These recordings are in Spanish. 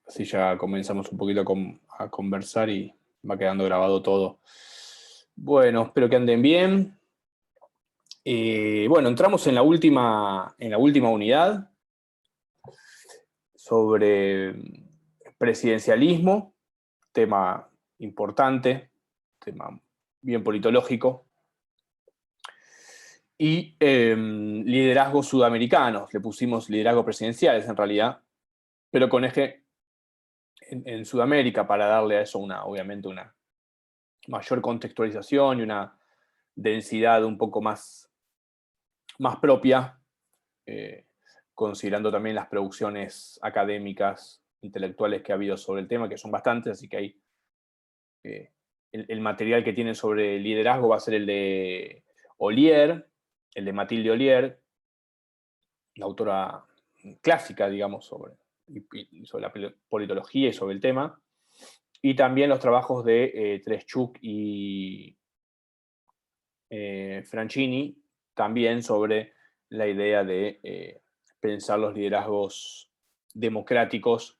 Así ya comenzamos un poquito a conversar y va quedando grabado todo. Bueno, espero que anden bien. Bueno, entramos en la última unidad sobre presidencialismo, tema importante, tema bien politológico, y liderazgos sudamericanos. Le pusimos liderazgos presidenciales en realidad, pero con eje en Sudamérica para darle a eso obviamente una mayor contextualización y una densidad un poco más propia, eh, considerando también las producciones académicas, intelectuales que ha habido sobre el tema, que son bastantes, así que hay, el material que tienen sobre liderazgo va a ser el de Ollier, el de Mathilde Ollier, la autora clásica, digamos, sobre la politología y sobre el tema, y también los trabajos de Treschuk y Franchini, también sobre la idea de pensar los liderazgos democráticos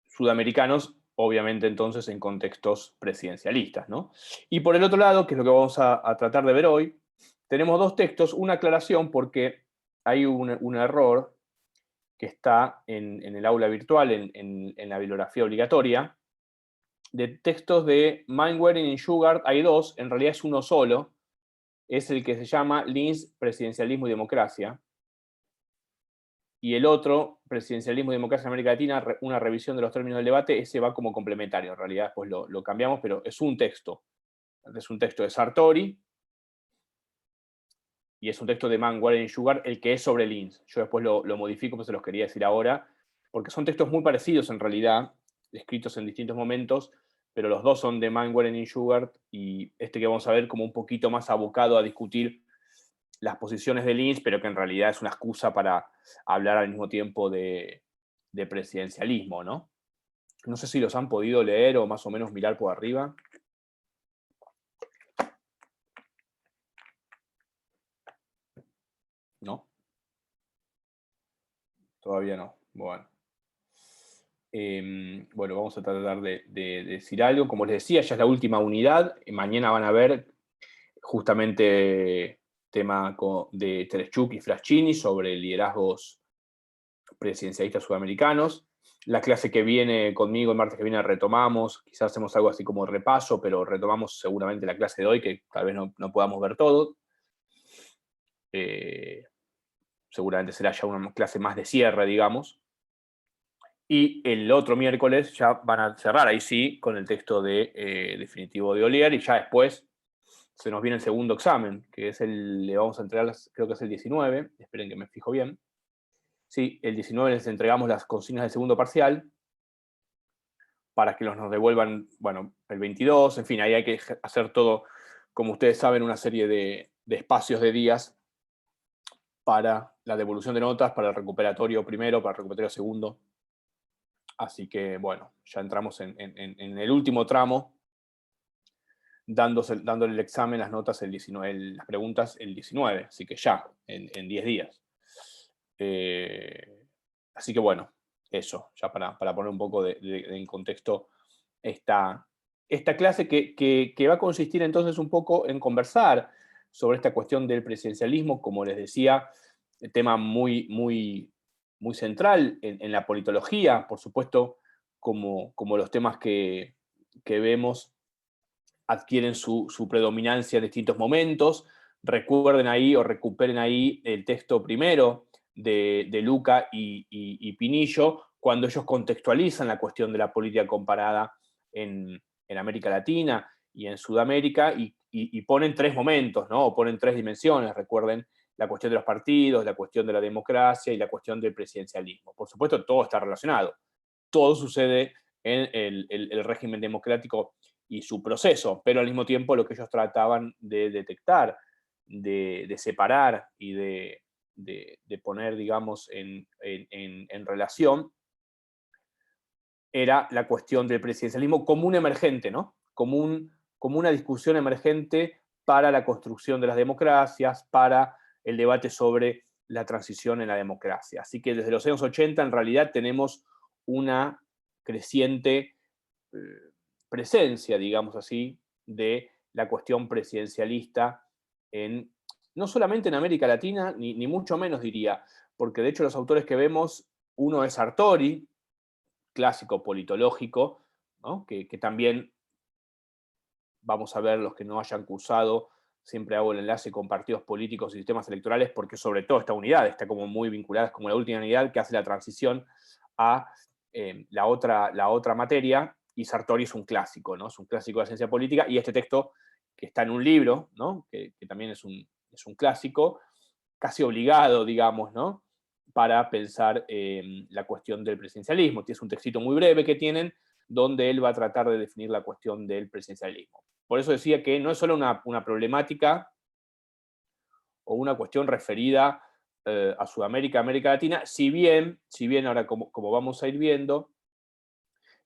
sudamericanos, obviamente entonces en contextos presidencialistas, ¿no? Y por el otro lado, que es lo que vamos a tratar de ver hoy, tenemos dos textos, una aclaración porque hay un error que está en el aula virtual, en la bibliografía obligatoria, de textos de Mainwaring y Shugart, hay dos, en realidad es uno solo, es el que se llama Linz, Presidencialismo y Democracia, y el otro, Presidencialismo y Democracia en América Latina, una revisión de los términos del debate, ese va como complementario, en realidad después lo cambiamos, pero es un texto de Sartori, y es un texto de Manwaring y Shugart, el que es sobre Linz. Yo después lo modifico, pues se los quería decir ahora, porque son textos muy parecidos en realidad, escritos en distintos momentos, pero los dos son de Manwaring y Shugart, y este que vamos a ver como un poquito más abocado a discutir las posiciones de Linz, pero que en realidad es una excusa para hablar al mismo tiempo de presidencialismo, ¿no? No sé si los han podido leer o más o menos mirar por arriba. ¿No? Todavía no. Bueno. Bueno, vamos a tratar de decir algo. Como les decía, ya es la última unidad. Mañana van a ver justamente tema de Tereshchuk y Fraschini sobre liderazgos presidencialistas sudamericanos. La clase que viene conmigo, el martes que viene, retomamos, quizás hacemos algo así como repaso, pero retomamos seguramente la clase de hoy, que tal vez no podamos ver todo. Seguramente será ya una clase más de cierre, digamos. Y el otro miércoles ya van a cerrar, ahí sí, con el texto definitivo de Ollier, y ya después se nos viene el segundo examen, que es le vamos a entregar, creo que es el 19, esperen que me fijo bien. Sí, el 19 les entregamos las consignas del segundo parcial, para que nos devuelvan, bueno, el 22, en fin, ahí hay que hacer todo, como ustedes saben, una serie de espacios de días para la devolución de notas, para el recuperatorio primero, para el recuperatorio segundo. Así que, bueno, ya entramos en el último tramo, dándole el examen, las notas, las preguntas el 19, así que ya, en 10 días. Así que bueno, eso, ya para poner un poco en contexto esta clase que va a consistir entonces un poco en conversar sobre esta cuestión del presidencialismo, como les decía, el tema muy central en la politología, por supuesto, como los temas que vemos adquieren su predominancia en distintos momentos. Recuerden ahí o recuperen ahí el texto primero de Luca y Pinillo, cuando ellos contextualizan la cuestión de la política comparada en América Latina y en Sudamérica y ponen tres momentos, ¿no? O ponen tres dimensiones. Recuerden la cuestión de los partidos, la cuestión de la democracia y la cuestión del presidencialismo. Por supuesto, todo está relacionado. Todo sucede en el régimen democrático y su proceso, pero al mismo tiempo lo que ellos trataban de detectar, de separar y de poner, digamos, en relación, era la cuestión del presidencialismo como un emergente, ¿no? Como una discusión emergente para la construcción de las democracias, para el debate sobre la transición en la democracia. Así que desde los años 80 en realidad tenemos una creciente presencia, digamos así, de la cuestión presidencialista no solamente en América Latina, ni mucho menos diría, porque de hecho los autores que vemos, uno es Sartori, clásico politológico, ¿no? que también vamos a ver los que no hayan cursado, siempre hago el enlace con partidos políticos y sistemas electorales, porque sobre todo esta unidad está como muy vinculada, es como la última unidad que hace la transición a la otra materia, y Sartori es un clásico, ¿no? Es un clásico de la ciencia política, y este texto, que está en un libro, ¿no? que también es un clásico, casi obligado, digamos, ¿no? Para pensar la cuestión del presidencialismo. Es un textito muy breve que tienen, donde él va a tratar de definir la cuestión del presidencialismo. Por eso decía que no es solo una problemática o una cuestión referida a Sudamérica, América Latina, si bien ahora como vamos a ir viendo,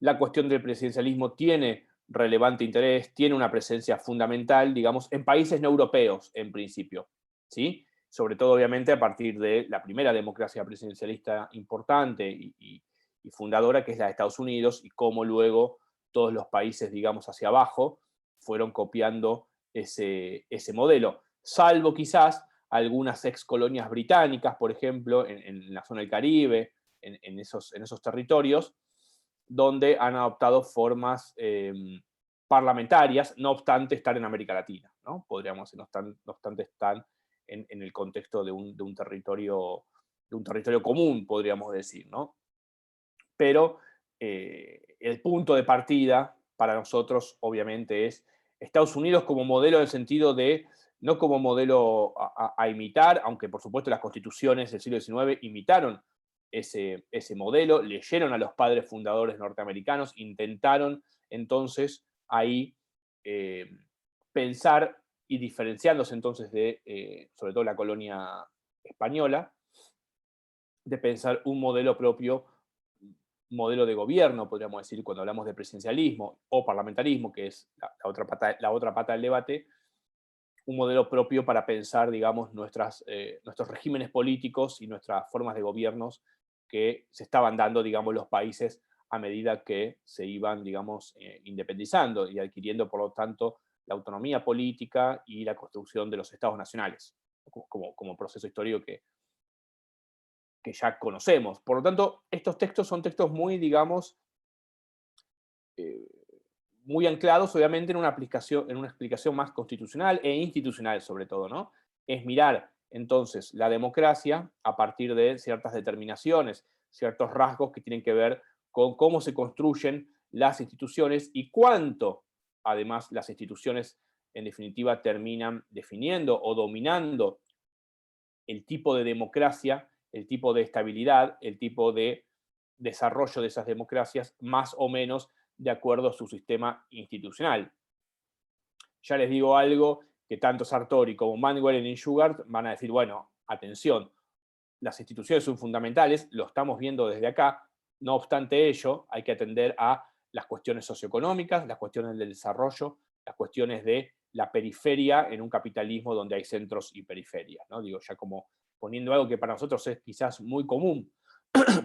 la cuestión del presidencialismo tiene relevante interés, tiene una presencia fundamental, digamos, en países no europeos, en principio, ¿sí? Sobre todo, obviamente, a partir de la primera democracia presidencialista importante y fundadora, que es la de Estados Unidos, y cómo luego todos los países, digamos, hacia abajo, fueron copiando ese modelo, salvo quizás algunas ex colonias británicas, por ejemplo, en la zona del Caribe, en esos territorios, donde han adoptado formas parlamentarias, no obstante estar en América Latina, ¿no? Podríamos decir, no obstante están en el contexto de un territorio común, podríamos decir, ¿no? Pero el punto de partida para nosotros, obviamente, es Estados Unidos como modelo en el sentido de, no como modelo a imitar, aunque por supuesto las constituciones del siglo XIX imitaron ese modelo, leyeron a los padres fundadores norteamericanos, intentaron entonces ahí eh, pensar y diferenciándose entonces de, sobre todo la colonia española, de pensar un modelo propio, modelo de gobierno, podríamos decir, cuando hablamos de presidencialismo o parlamentarismo, que es la otra pata del debate, un modelo propio para pensar, digamos, nuestros regímenes políticos y nuestras formas de gobiernos que se estaban dando, digamos, los países a medida que se iban, digamos, independizando y adquiriendo, por lo tanto, la autonomía política y la construcción de los estados nacionales, como proceso histórico que ya conocemos. Por lo tanto, estos textos son textos muy, digamos, eh, muy anclados, obviamente, en una explicación más constitucional e institucional, sobre todo, ¿no? Es mirar, entonces, la democracia a partir de ciertas determinaciones, ciertos rasgos que tienen que ver con cómo se construyen las instituciones y cuánto, además, las instituciones, en definitiva, terminan definiendo o dominando el tipo de democracia, el tipo de estabilidad, el tipo de desarrollo de esas democracias, más o menos de acuerdo a su sistema institucional. Ya les digo algo que tanto Sartori como Manuel y Schugart van a decir, bueno, atención, las instituciones son fundamentales, lo estamos viendo desde acá, no obstante ello, hay que atender a las cuestiones socioeconómicas, las cuestiones del desarrollo, las cuestiones de la periferia en un capitalismo donde hay centros y periferias, ¿no? Digo, ya como poniendo algo que para nosotros es quizás muy común,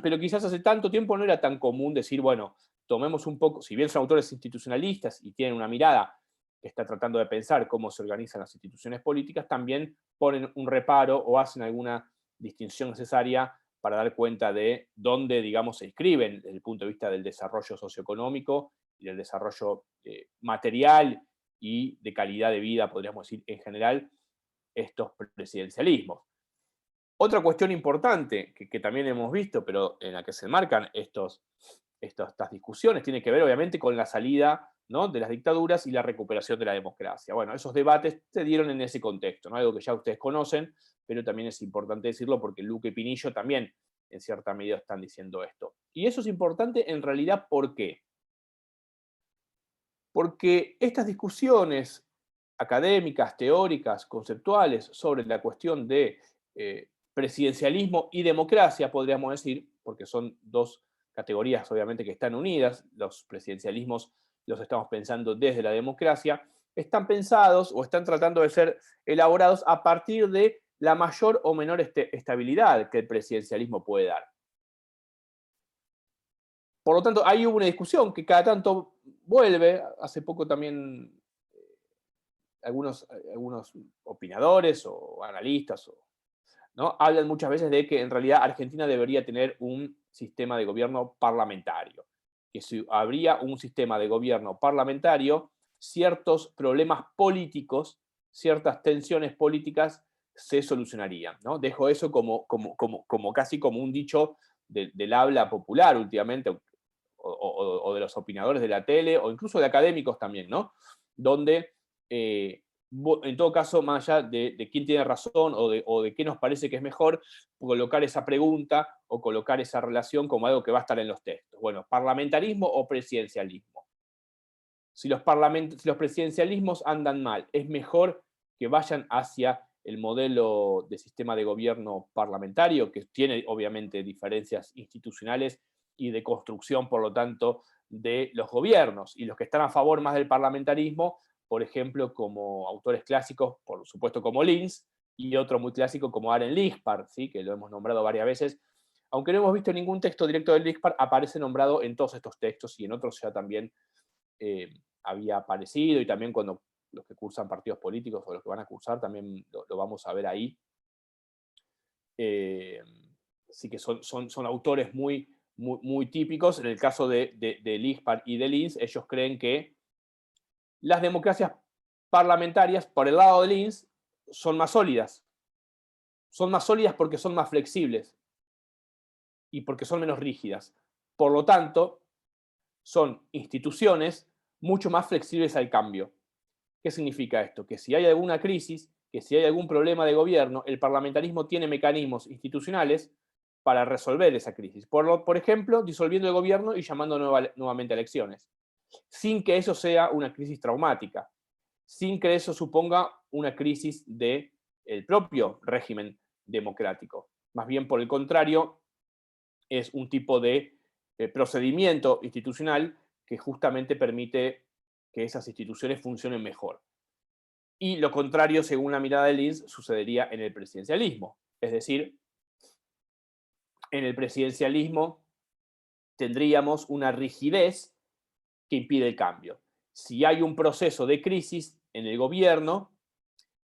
pero quizás hace tanto tiempo no era tan común decir, bueno, tomemos un poco, si bien son autores institucionalistas y tienen una mirada que está tratando de pensar cómo se organizan las instituciones políticas, también ponen un reparo o hacen alguna distinción necesaria para dar cuenta de dónde, digamos, se inscriben desde el punto de vista del desarrollo socioeconómico y del desarrollo material y de calidad de vida, podríamos decir, en general, estos presidencialismos. Otra cuestión importante que también hemos visto, pero en la que se enmarcan estas discusiones, tiene que ver obviamente con la salida, ¿no?, de las dictaduras y la recuperación de la democracia. Bueno, esos debates se dieron en ese contexto, ¿no? Algo que ya ustedes conocen, pero también es importante decirlo porque Luque y Pinillo también en cierta medida están diciendo esto. Y eso es importante en realidad, ¿por qué? Porque estas discusiones académicas, teóricas, conceptuales sobre la cuestión de presidencialismo y democracia, podríamos decir, porque son dos categorías obviamente que están unidas, los presidencialismos los estamos pensando desde la democracia, están pensados o están tratando de ser elaborados a partir de la mayor o menor estabilidad que el presidencialismo puede dar. Por lo tanto, ahí hubo una discusión que cada tanto vuelve. Hace poco también algunos opinadores o analistas ¿no? Hablan muchas veces de que en realidad Argentina debería tener un sistema de gobierno parlamentario, que si habría un sistema de gobierno parlamentario, ciertos problemas políticos, ciertas tensiones políticas se solucionarían, ¿no? Dejo eso como casi como un dicho del habla popular últimamente, o de los opinadores de la tele, o incluso de académicos también, ¿no? Donde en todo caso, más allá de quién tiene razón o de qué nos parece que es mejor, colocar esa pregunta o colocar esa relación como algo que va a estar en los textos. Bueno, ¿parlamentarismo o presidencialismo? Si los presidencialismos andan mal, es mejor que vayan hacia el modelo de sistema de gobierno parlamentario, que tiene obviamente diferencias institucionales y de construcción, por lo tanto, de los gobiernos. Y los que están a favor más del parlamentarismo, por ejemplo, como autores clásicos, por supuesto como Linz, y otro muy clásico como Aren Lispar, ¿sí? Que lo hemos nombrado varias veces. Aunque no hemos visto ningún texto directo de Lispar, aparece nombrado en todos estos textos y en otros ya también había aparecido, y también cuando los que cursan partidos políticos o los que van a cursar también lo vamos a ver ahí. Así que son autores muy típicos. En el caso de Lispar y de Linz, ellos creen que las democracias parlamentarias, por el lado de Linz, son más sólidas. Son más sólidas porque son más flexibles y porque son menos rígidas. Por lo tanto, son instituciones mucho más flexibles al cambio. ¿Qué significa esto? Que si hay alguna crisis, que si hay algún problema de gobierno, el parlamentarismo tiene mecanismos institucionales para resolver esa crisis. Por ejemplo, disolviendo el gobierno y llamando nuevamente a elecciones, sin que eso sea una crisis traumática, sin que eso suponga una crisis del propio régimen democrático. Más bien, por el contrario, es un tipo de procedimiento institucional que justamente permite que esas instituciones funcionen mejor. Y lo contrario, según la mirada de Linz, sucedería en el presidencialismo. Es decir, en el presidencialismo tendríamos una rigidez que impide el cambio. Si hay un proceso de crisis en el gobierno,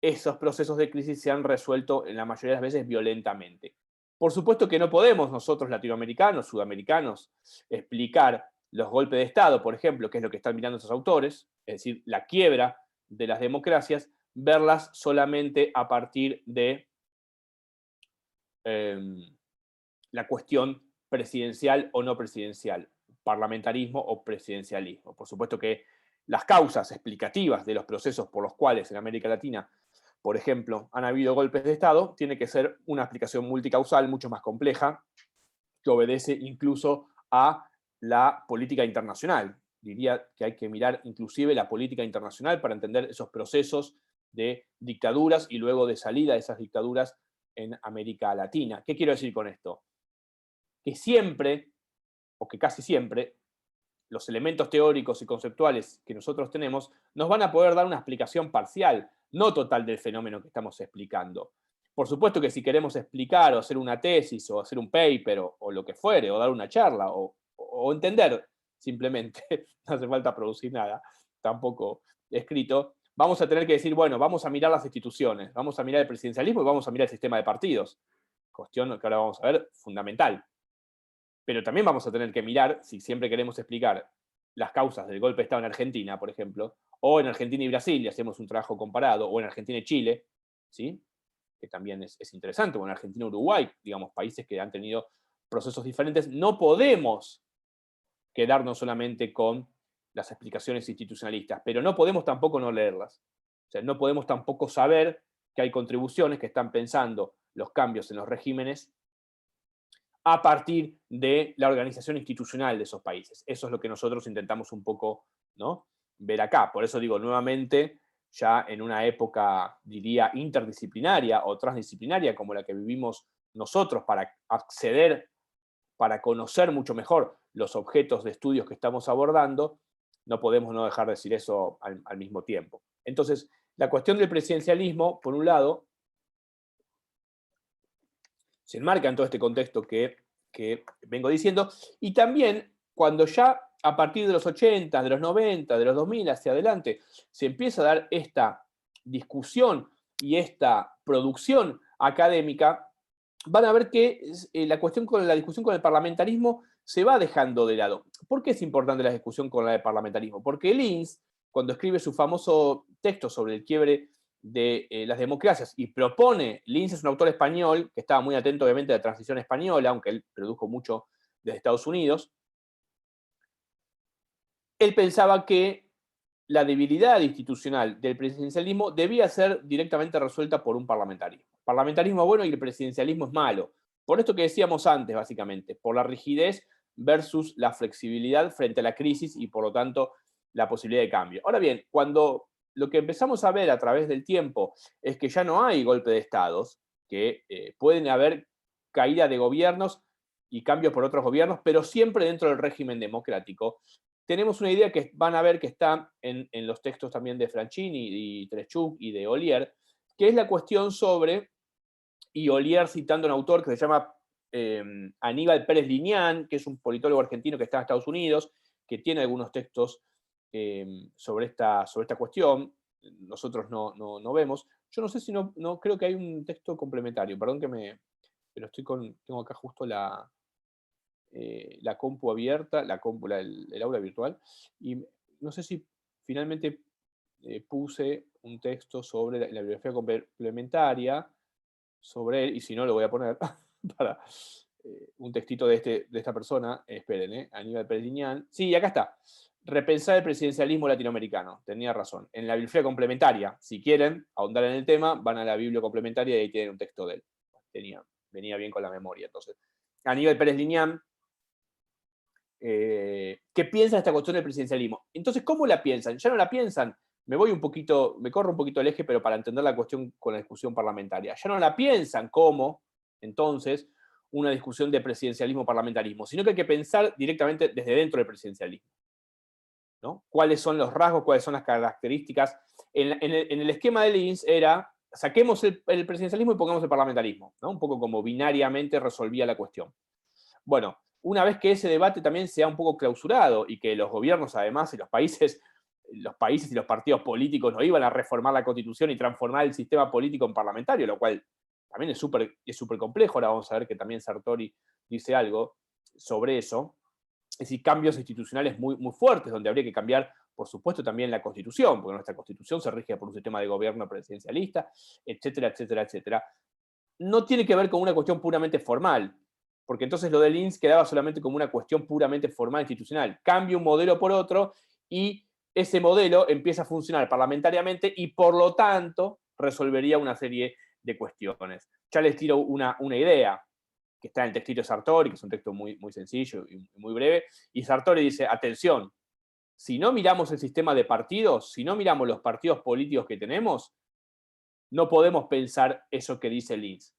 esos procesos de crisis se han resuelto en la mayoría de las veces violentamente. Por supuesto que no podemos nosotros, latinoamericanos, sudamericanos, explicar los golpes de Estado, por ejemplo, que es lo que están mirando esos autores, es decir, la quiebra de las democracias, verlas solamente a partir de la cuestión presidencial o no presidencial, parlamentarismo o presidencialismo. Por supuesto que las causas explicativas de los procesos por los cuales en América Latina, por ejemplo, han habido golpes de Estado, tiene que ser una explicación multicausal mucho más compleja, que obedece incluso a la política internacional. Diría que hay que mirar inclusive la política internacional para entender esos procesos de dictaduras y luego de salida de esas dictaduras en América Latina. ¿Qué quiero decir con esto? Que siempre, o que casi siempre, los elementos teóricos y conceptuales que nosotros tenemos nos van a poder dar una explicación parcial, no total del fenómeno que estamos explicando. Por supuesto que si queremos explicar o hacer una tesis o hacer un paper o lo que fuere, o dar una charla o entender simplemente, no hace falta producir nada, tampoco escrito, vamos a tener que decir, bueno, vamos a mirar las instituciones, vamos a mirar el presidencialismo y vamos a mirar el sistema de partidos. Cuestión que ahora vamos a ver, fundamental. Pero también vamos a tener que mirar, si siempre queremos explicar las causas del golpe de Estado en Argentina, por ejemplo, o en Argentina y Brasil, y hacemos un trabajo comparado, o en Argentina y Chile, ¿sí? Que también es interesante, o en Argentina y Uruguay, digamos, países que han tenido procesos diferentes, no podemos quedarnos solamente con las explicaciones institucionalistas, pero no podemos tampoco no leerlas. O sea, no podemos tampoco saber que hay contribuciones que están pensando los cambios en los regímenes a partir de la organización institucional de esos países. Eso es lo que nosotros intentamos un poco, ¿no?, ver acá. Por eso digo nuevamente, ya en una época, diría, interdisciplinaria o transdisciplinaria como la que vivimos nosotros, para acceder, para conocer mucho mejor los objetos de estudios que estamos abordando, no podemos no dejar de decir eso al mismo tiempo. Entonces, la cuestión del presidencialismo, por un lado, se enmarca en todo este contexto que vengo diciendo, y también cuando ya a partir de los 80, de los 90, de los 2000 hacia adelante, se empieza a dar esta discusión y esta producción académica, van a ver que la discusión con el parlamentarismo se va dejando de lado. ¿Por qué es importante la discusión con el parlamentarismo? Porque Linz, cuando escribe su famoso texto sobre el quiebre de las democracias y propone, Linz es un autor español que estaba muy atento obviamente a la transición española, aunque él produjo mucho desde Estados Unidos, él pensaba que la debilidad institucional del presidencialismo debía ser directamente resuelta por un parlamentarismo. El parlamentarismo es bueno y el presidencialismo es malo. Por esto que decíamos antes, básicamente, por la rigidez versus la flexibilidad frente a la crisis y, por lo tanto, la posibilidad de cambio. Ahora bien, cuando lo que empezamos a ver a través del tiempo es que ya no hay golpe de estados, que pueden haber caída de gobiernos y cambios por otros gobiernos, pero siempre dentro del régimen democrático, tenemos una idea que van a ver que está en los textos también de Franchini y Treschuk y de Ollier, que es la cuestión sobre, y Ollier citando a un autor que se llama Aníbal Pérez Liñán, que es un politólogo argentino que está en Estados Unidos, que tiene algunos textos sobre esta cuestión, nosotros no vemos. Yo no sé si no creo que hay un texto complementario, perdón pero tengo acá justo la compu abierta, el aula virtual, y no sé si finalmente puse un texto sobre la bibliografía complementaria, sobre él, y si no lo voy a poner para un textito de esta persona, esperen, Aníbal Pérez Liñán. Sí, acá está. Repensar el presidencialismo latinoamericano. Tenía razón. En la bibliografía complementaria, si quieren ahondar en el tema, van a la bibliografía complementaria y ahí tienen un texto de él. Venía bien con la memoria. Entonces, Aníbal Pérez Liñán, ¿qué piensan esta cuestión del presidencialismo? Entonces, ¿cómo la piensan? ¿Ya no la piensan? Me corro un poquito el eje, pero para entender la cuestión con la discusión parlamentaria. Ya no la piensan como, entonces, una discusión de presidencialismo-parlamentarismo, sino que hay que pensar directamente desde dentro del presidencialismo, ¿no? ¿Cuáles son los rasgos, cuáles son las características? En el esquema de Linz era, saquemos el presidencialismo y pongamos el parlamentarismo, ¿no? Un poco como binariamente resolvía la cuestión. Bueno, una vez que ese debate también sea un poco clausurado y que los gobiernos, además, y los países y los partidos políticos no iban a reformar la Constitución y transformar el sistema político en parlamentario, lo cual también es súper complejo. Ahora vamos a ver que también Sartori dice algo sobre eso. Es decir, cambios institucionales muy fuertes, donde habría que cambiar, por supuesto, también la Constitución, porque nuestra Constitución se rige por un sistema de gobierno presidencialista, etcétera, etcétera, etcétera. No tiene que ver con una cuestión puramente formal, porque entonces lo de Linz quedaba solamente como una cuestión puramente formal institucional. Cambia un modelo por otro y ese modelo empieza a funcionar parlamentariamente y por lo tanto resolvería una serie de cuestiones. Ya les tiro una idea que está en el textito de Sartori, que es un texto muy sencillo y muy breve, y Sartori dice, atención, si no miramos el sistema de partidos, si no miramos los partidos políticos que tenemos, no podemos pensar eso que dice Linz.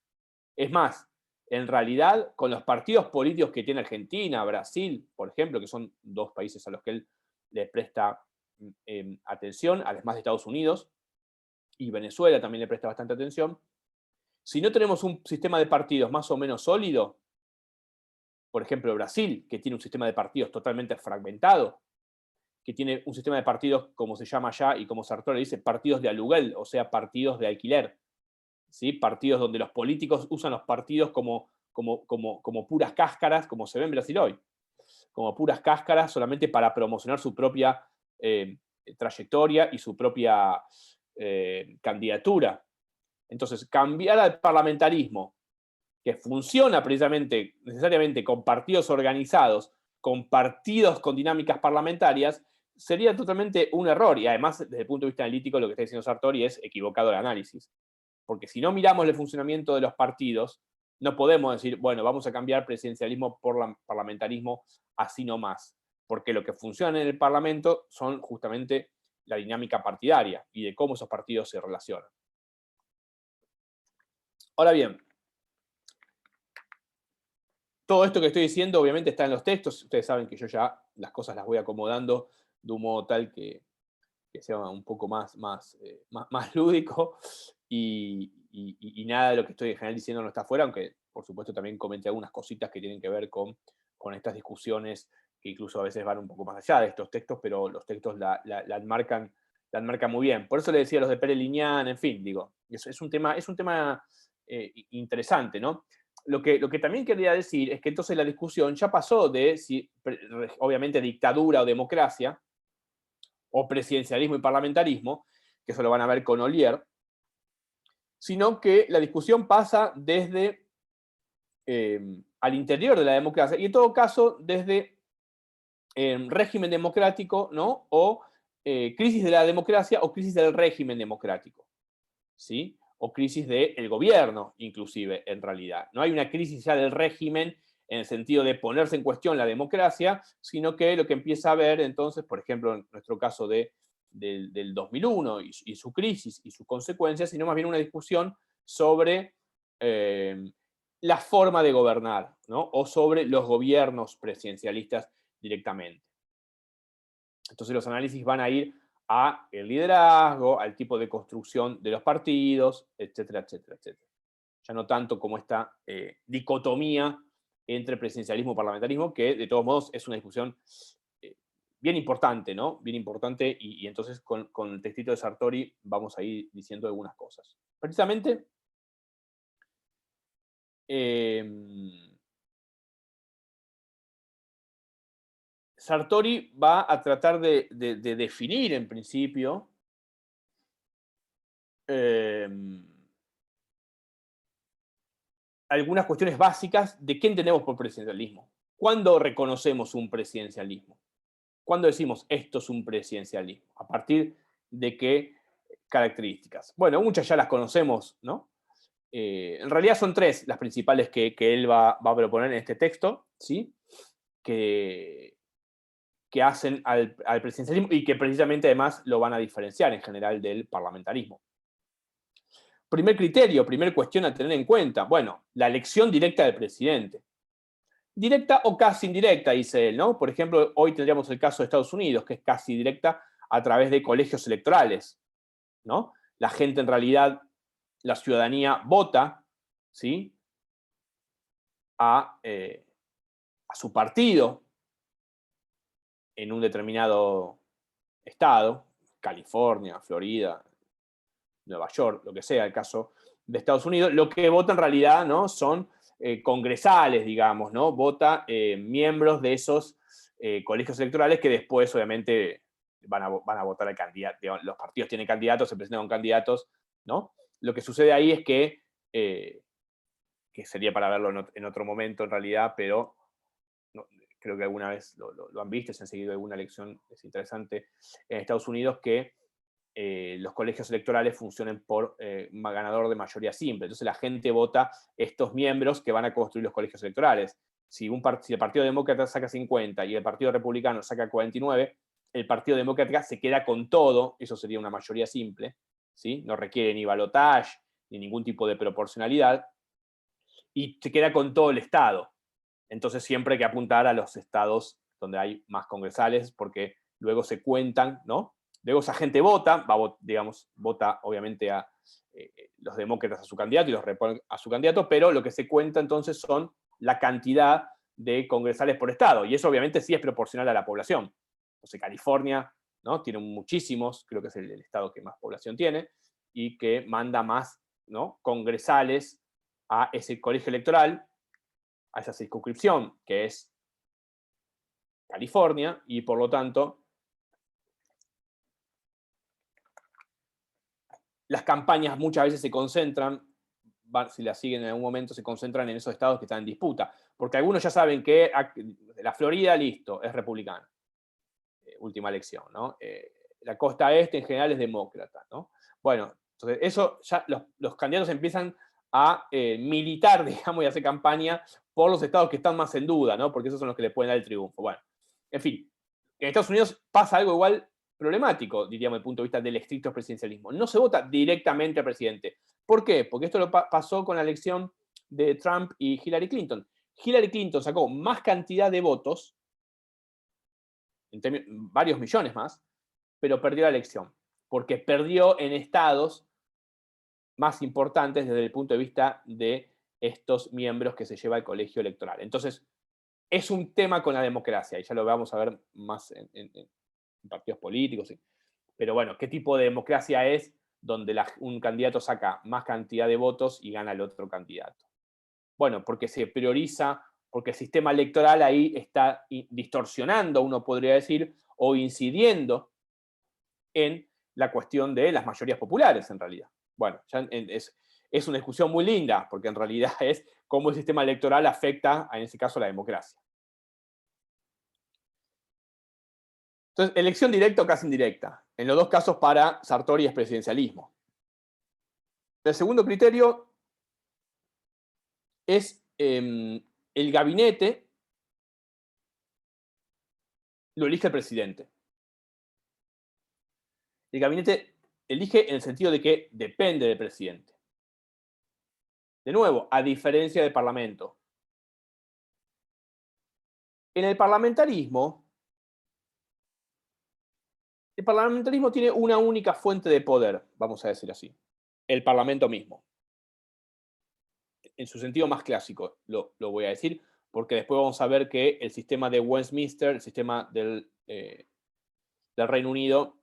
Es más, en realidad, con los partidos políticos que tiene Argentina, Brasil, por ejemplo, que son dos países a los que él le presta atención, además de Estados Unidos, y Venezuela también le presta bastante atención, si no tenemos un sistema de partidos más o menos sólido, por ejemplo, Brasil, que tiene un sistema de partidos totalmente fragmentado, que tiene un sistema de partidos, como se llama allá, y como Sartori dice, partidos de aluguel, o sea, partidos de alquiler, ¿sí? Partidos donde los políticos usan los partidos como puras cáscaras, como se ve en Brasil hoy, como puras cáscaras solamente para promocionar su propia trayectoria y su propia candidatura. Entonces, cambiar al parlamentarismo, que funciona precisamente, necesariamente con partidos organizados, con partidos con dinámicas parlamentarias, sería totalmente un error. Y además, desde el punto de vista analítico, lo que está diciendo Sartori es equivocado el análisis. Porque si no miramos el funcionamiento de los partidos, no podemos decir, bueno, vamos a cambiar presidencialismo por parlamentarismo así nomás. Porque lo que funciona en el Parlamento son justamente la dinámica partidaria y de cómo esos partidos se relacionan. Ahora bien, todo esto que estoy diciendo obviamente está en los textos. Ustedes saben que yo ya las cosas las voy acomodando de un modo tal que sea un poco más lúdico y nada de lo que estoy en general diciendo no está afuera, aunque por supuesto también comenté algunas cositas que tienen que ver con estas discusiones que incluso a veces van un poco más allá de estos textos, pero los textos la enmarcan muy bien. Por eso le decía los de Pérez Liñán, en fin, digo, es un tema interesante, ¿no? Lo que también quería decir es que entonces la discusión ya pasó de si, obviamente, dictadura o democracia, o presidencialismo y parlamentarismo, que eso lo van a ver con Ollier, sino que la discusión pasa desde al interior de la democracia, y en todo caso desde régimen democrático, ¿no? O crisis de la democracia o crisis del régimen democrático, ¿sí? O crisis del gobierno, inclusive, en realidad. No hay una crisis ya del régimen en el sentido de ponerse en cuestión la democracia, sino que lo que empieza a haber entonces, por ejemplo, en nuestro caso del 2001 y su crisis y sus consecuencias, sino más bien una discusión sobre la forma de gobernar, ¿no? O sobre los gobiernos presidencialistas directamente. Entonces los análisis van a ir a el liderazgo, al tipo de construcción de los partidos, etcétera, etcétera, etcétera. Ya no tanto como esta dicotomía entre presidencialismo y parlamentarismo, que de todos modos es una discusión bien importante, ¿no? Bien importante, y entonces con el textito de Sartori vamos a ir diciendo algunas cosas. Precisamente, Sartori va a tratar de definir en principio algunas cuestiones básicas de qué entendemos por presidencialismo. ¿Cuándo reconocemos un presidencialismo? ¿Cuándo decimos esto es un presidencialismo? ¿A partir de qué características? Bueno, muchas ya las conocemos, ¿no? En realidad son tres las principales que él va a proponer en este texto, ¿sí? Que hacen al presidencialismo y que precisamente además lo van a diferenciar en general del parlamentarismo. Primer criterio, primera cuestión a tener en cuenta, bueno, la elección directa del presidente. Directa o casi indirecta, dice él, ¿no? Por ejemplo, hoy tendríamos el caso de Estados Unidos, que es casi directa a través de colegios electorales, ¿no? La gente en realidad, la ciudadanía vota, ¿sí? A su partido en un determinado estado, California, Florida, Nueva York, lo que sea, el caso de Estados Unidos, lo que vota en realidad, ¿no? Son congresales, digamos, ¿no? Vota miembros de esos colegios electorales que después, obviamente, van a votar al candidato. Los partidos tienen candidatos, se presentan con candidatos, ¿no? Lo que sucede ahí es que sería para verlo en otro momento, en realidad, pero no, creo que alguna vez lo han visto, se han seguido alguna elección, es interesante, en Estados Unidos, que los colegios electorales funcionen por ganador de mayoría simple. Entonces la gente vota estos miembros que van a construir los colegios electorales. Si el Partido Demócrata saca 50 y el Partido Republicano saca 49, el Partido Demócrata se queda con todo, eso sería una mayoría simple, ¿sí? No requiere ni balotaje, ni ningún tipo de proporcionalidad, y se queda con todo el Estado. Entonces siempre hay que apuntar a los estados donde hay más congresales, porque luego se cuentan, ¿no? Luego esa gente vota, vota obviamente a los demócratas a su candidato y los republicanos a su candidato, pero lo que se cuenta entonces son la cantidad de congresales por estado, y eso obviamente sí es proporcional a la población. Entonces California, ¿no? Tiene muchísimos, creo que es el estado que más población tiene, y que manda más, ¿no? Congresales a ese colegio electoral, a esa circunscripción que es California, y por lo tanto las campañas muchas veces se concentran, si las siguen en algún momento, se concentran en esos estados que están en disputa, porque algunos ya saben que la Florida, listo, es republicana, última elección, ¿no? La costa este en general es demócrata, ¿no? Bueno, entonces eso ya los candidatos empiezan a militar, digamos, y hacer campaña por los estados que están más en duda, ¿no? Porque esos son los que le pueden dar el triunfo. Bueno, en fin, en Estados Unidos pasa algo igual problemático, diríamos, desde el punto de vista del estricto presidencialismo. No se vota directamente al presidente. ¿Por qué? Porque esto lo pasó con la elección de Trump y Hillary Clinton. Hillary Clinton sacó más cantidad de votos, varios millones más, pero perdió la elección, porque perdió en estados más importantes desde el punto de vista de estos miembros que se lleva el colegio electoral. Entonces, es un tema con la democracia, y ya lo vamos a ver más en partidos políticos. ¿Sí? Pero bueno, ¿qué tipo de democracia es donde un candidato saca más cantidad de votos y gana el otro candidato? Bueno, porque se prioriza, porque el sistema electoral ahí está distorsionando, uno podría decir, o incidiendo en la cuestión de las mayorías populares, en realidad. Bueno, ya es una discusión muy linda, porque en realidad es cómo el sistema electoral afecta, en ese caso, a la democracia. Entonces, elección directa o casi indirecta. En los dos casos para Sartori es presidencialismo. El segundo criterio es el gabinete lo elige el presidente. El gabinete elige en el sentido de que depende del presidente. De nuevo, a diferencia del Parlamento. En el parlamentarismo tiene una única fuente de poder, vamos a decir así. El Parlamento mismo. En su sentido más clásico, lo voy a decir, porque después vamos a ver que el sistema de Westminster, el sistema del Reino Unido,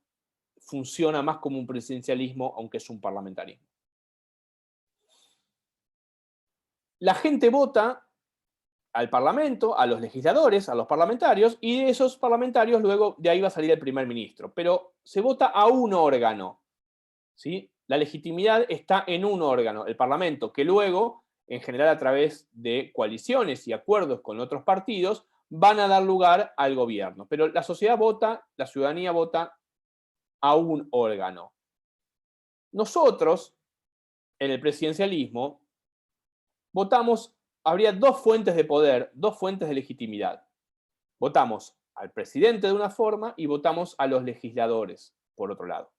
funciona más como un presidencialismo, aunque es un parlamentarismo. La gente vota al Parlamento, a los legisladores, a los parlamentarios, y de esos parlamentarios luego de ahí va a salir el primer ministro. Pero se vota a un órgano, ¿sí? La legitimidad está en un órgano, el Parlamento, que luego, en general a través de coaliciones y acuerdos con otros partidos, van a dar lugar al gobierno. Pero la sociedad vota, la ciudadanía vota a un órgano. Nosotros, en el presidencialismo, votamos, habría dos fuentes de poder, dos fuentes de legitimidad. Votamos al presidente de una forma y votamos a los legisladores, por otro lado.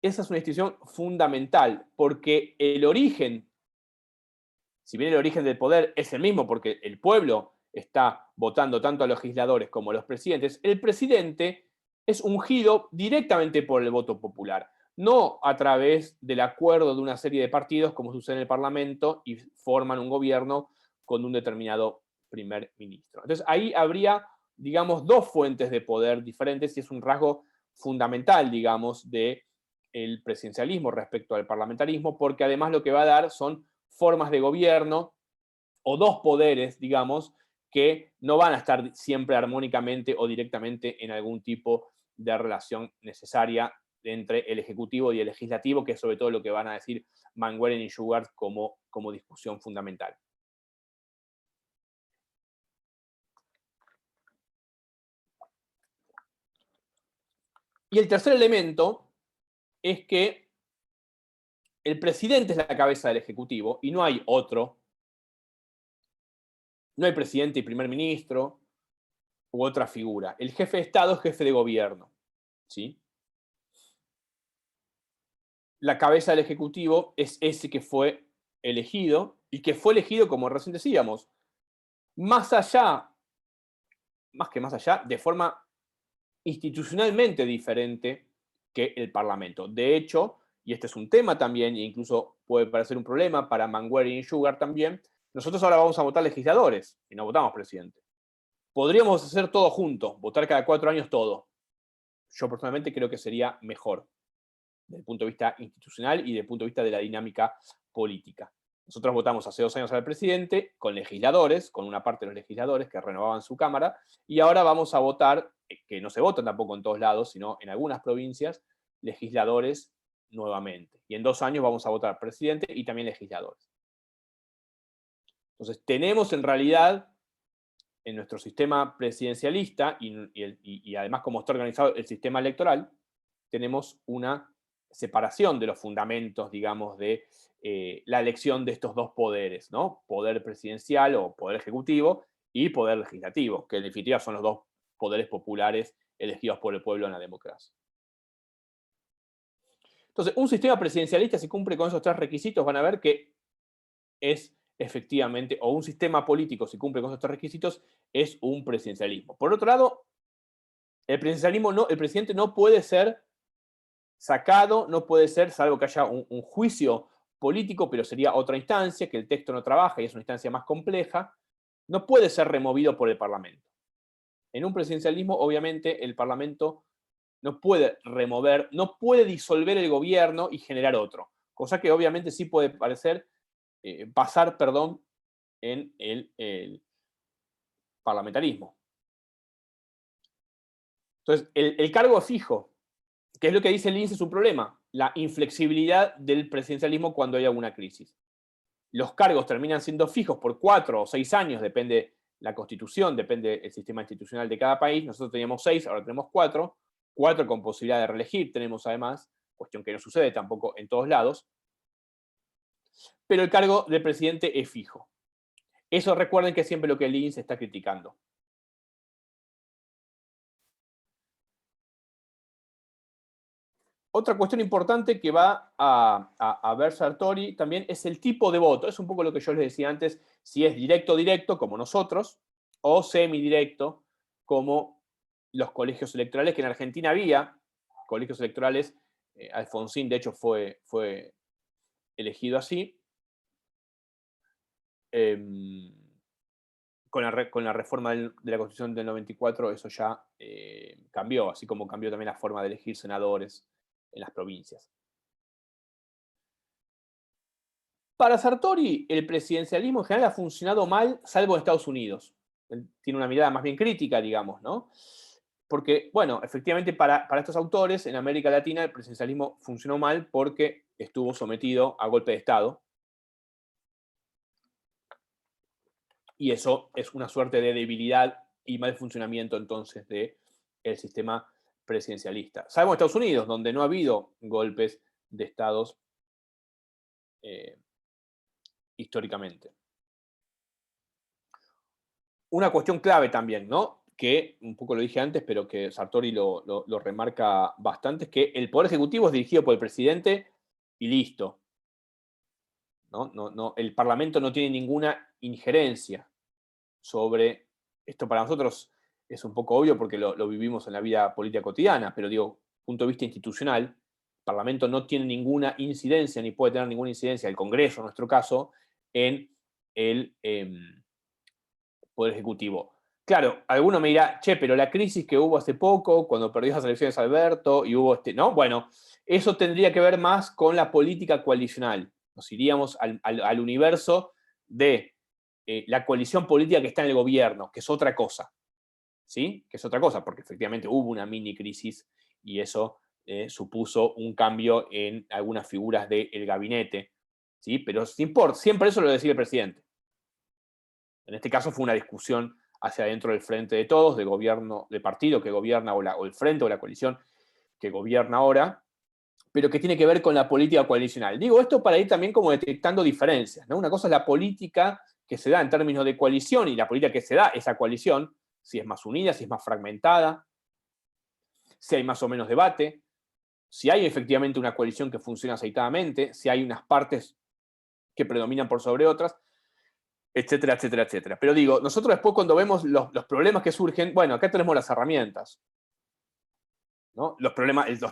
Esa es una distinción fundamental, porque el origen, si bien el origen del poder es el mismo, porque el pueblo está votando tanto a los legisladores como a los presidentes, el presidente es ungido directamente por el voto popular, no a través del acuerdo de una serie de partidos, como sucede en el Parlamento, y forman un gobierno con un determinado primer ministro. Entonces ahí habría, digamos, dos fuentes de poder diferentes y es un rasgo fundamental, digamos, del presidencialismo respecto al parlamentarismo, porque además lo que va a dar son formas de gobierno o dos poderes, digamos, que no van a estar siempre armónicamente o directamente en algún tipo de relación necesaria entre el Ejecutivo y el Legislativo, que es sobre todo lo que van a decir Manwaring y Shugart como discusión fundamental. Y el tercer elemento es que el presidente es la cabeza del Ejecutivo y no hay otro. No hay presidente y primer ministro u otra figura. El jefe de Estado es jefe de gobierno. ¿Sí? La cabeza del Ejecutivo es ese que fue elegido y que fue elegido, como recién decíamos, más allá, de forma institucionalmente diferente que el Parlamento. De hecho, y este es un tema también, e incluso puede parecer un problema para Manwaring y Shugart también, nosotros ahora vamos a votar legisladores y no votamos presidente. Podríamos hacer todo junto, votar cada 4 años todo. Yo personalmente creo que sería mejor, desde el punto de vista institucional y desde el punto de vista de la dinámica política. Nosotros votamos hace 2 años al presidente con legisladores, con una parte de los legisladores que renovaban su cámara, y ahora vamos a votar, que no se votan tampoco en todos lados, sino en algunas provincias, legisladores nuevamente. Y en 2 años vamos a votar presidente y también legisladores. Entonces, tenemos en realidad en nuestro sistema presidencialista y además como está organizado el sistema electoral, tenemos una separación de los fundamentos, digamos, de la elección de estos dos poderes, ¿no? Poder presidencial o poder ejecutivo y poder legislativo, que en definitiva son los dos poderes populares elegidos por el pueblo en la democracia. Entonces, un sistema presidencialista, si cumple con esos 3 requisitos, van a ver que es efectivamente, o un sistema político, si cumple con esos 3 requisitos, es un presidencialismo. Por otro lado, el presidente no puede ser sacado, no puede ser, salvo que haya un juicio político, pero sería otra instancia, que el texto no trabaja y es una instancia más compleja, no puede ser removido por el Parlamento. En un presidencialismo, obviamente, el Parlamento no puede remover, no puede disolver el gobierno y generar otro, cosa que obviamente sí puede pasar, en el parlamentarismo. Entonces, el cargo es fijo, que es lo que dice el INSS es un problema, la inflexibilidad del presidencialismo cuando hay alguna crisis. Los cargos terminan siendo fijos por 4 o 6 años, depende la constitución, depende el sistema institucional de cada país. Nosotros teníamos 6, ahora tenemos 4, 4 con posibilidad de reelegir tenemos además, cuestión que no sucede tampoco en todos lados, pero el cargo del presidente es fijo. Eso recuerden que es siempre lo que el INSS está criticando. Otra cuestión importante que va a ver Sartori también es el tipo de voto. Es un poco lo que yo les decía antes, si es directo, como nosotros, o semidirecto, como los colegios electorales, que en Argentina había colegios electorales. Alfonsín, de hecho, fue elegido así. Con la reforma de la Constitución del 94 eso ya cambió, así como cambió también la forma de elegir senadores en las provincias. Para Sartori, el presidencialismo en general ha funcionado mal, salvo en Estados Unidos. Él tiene una mirada más bien crítica, digamos, ¿no? Porque, bueno, efectivamente para estos autores en América Latina el presidencialismo funcionó mal porque estuvo sometido a golpe de Estado. Y eso es una suerte de debilidad y mal funcionamiento entonces del sistema presidencialista. Sabemos Estados Unidos, donde no ha habido golpes de estados históricamente. Una cuestión clave también, ¿no? Que un poco lo dije antes, pero que Sartori lo remarca bastante, es que el Poder Ejecutivo es dirigido por el presidente y listo. ¿No? El Parlamento no tiene ninguna injerencia sobre esto. Para nosotros es un poco obvio porque lo vivimos en la vida política cotidiana, pero digo, punto de vista institucional, el Parlamento no tiene ninguna incidencia, ni puede tener ninguna incidencia, el Congreso en nuestro caso, en el Poder Ejecutivo. Claro, alguno me dirá, che, pero la crisis que hubo hace poco, cuando perdió las elecciones Alberto, y hubo ¿no? Bueno, eso tendría que ver más con la política coalicional. Nos iríamos al universo de la coalición política que está en el gobierno, que es otra cosa. ¿Sí? Que es otra cosa, porque efectivamente hubo una mini crisis y eso supuso un cambio en algunas figuras del gabinete. ¿Sí? Pero siempre eso lo decía el presidente. En este caso fue una discusión hacia adentro del frente de todos, de gobierno, de partido que gobierna, o el frente o la coalición que gobierna ahora, pero que tiene que ver con la política coalicional. Digo esto para ir también como detectando diferencias, ¿no? Una cosa es la política que se da en términos de coalición y la política que se da esa coalición, si es más unida, si es más fragmentada, si hay más o menos debate, si hay efectivamente una coalición que funciona aceitadamente, si hay unas partes que predominan por sobre otras, etcétera, etcétera, etcétera. Pero digo, nosotros después cuando vemos los problemas que surgen, bueno, acá tenemos las herramientas, ¿no? Los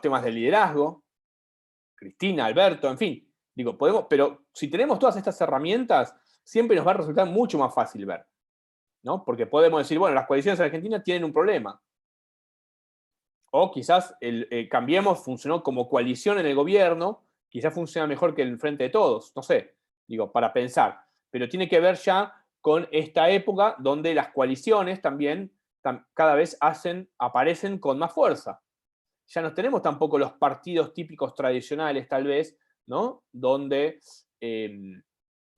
temas de liderazgo, Cristina, Alberto, en fin. Digo, pero si tenemos todas estas herramientas, siempre nos va a resultar mucho más fácil ver, ¿no? Porque podemos decir, bueno, las coaliciones en Argentina tienen un problema. O quizás Cambiemos funcionó como coalición en el gobierno, quizás funciona mejor que el Frente de Todos, no sé, digo, para pensar. Pero tiene que ver ya con esta época donde las coaliciones también cada vez aparecen con más fuerza. Ya no tenemos tampoco los partidos típicos tradicionales, tal vez, ¿no? Donde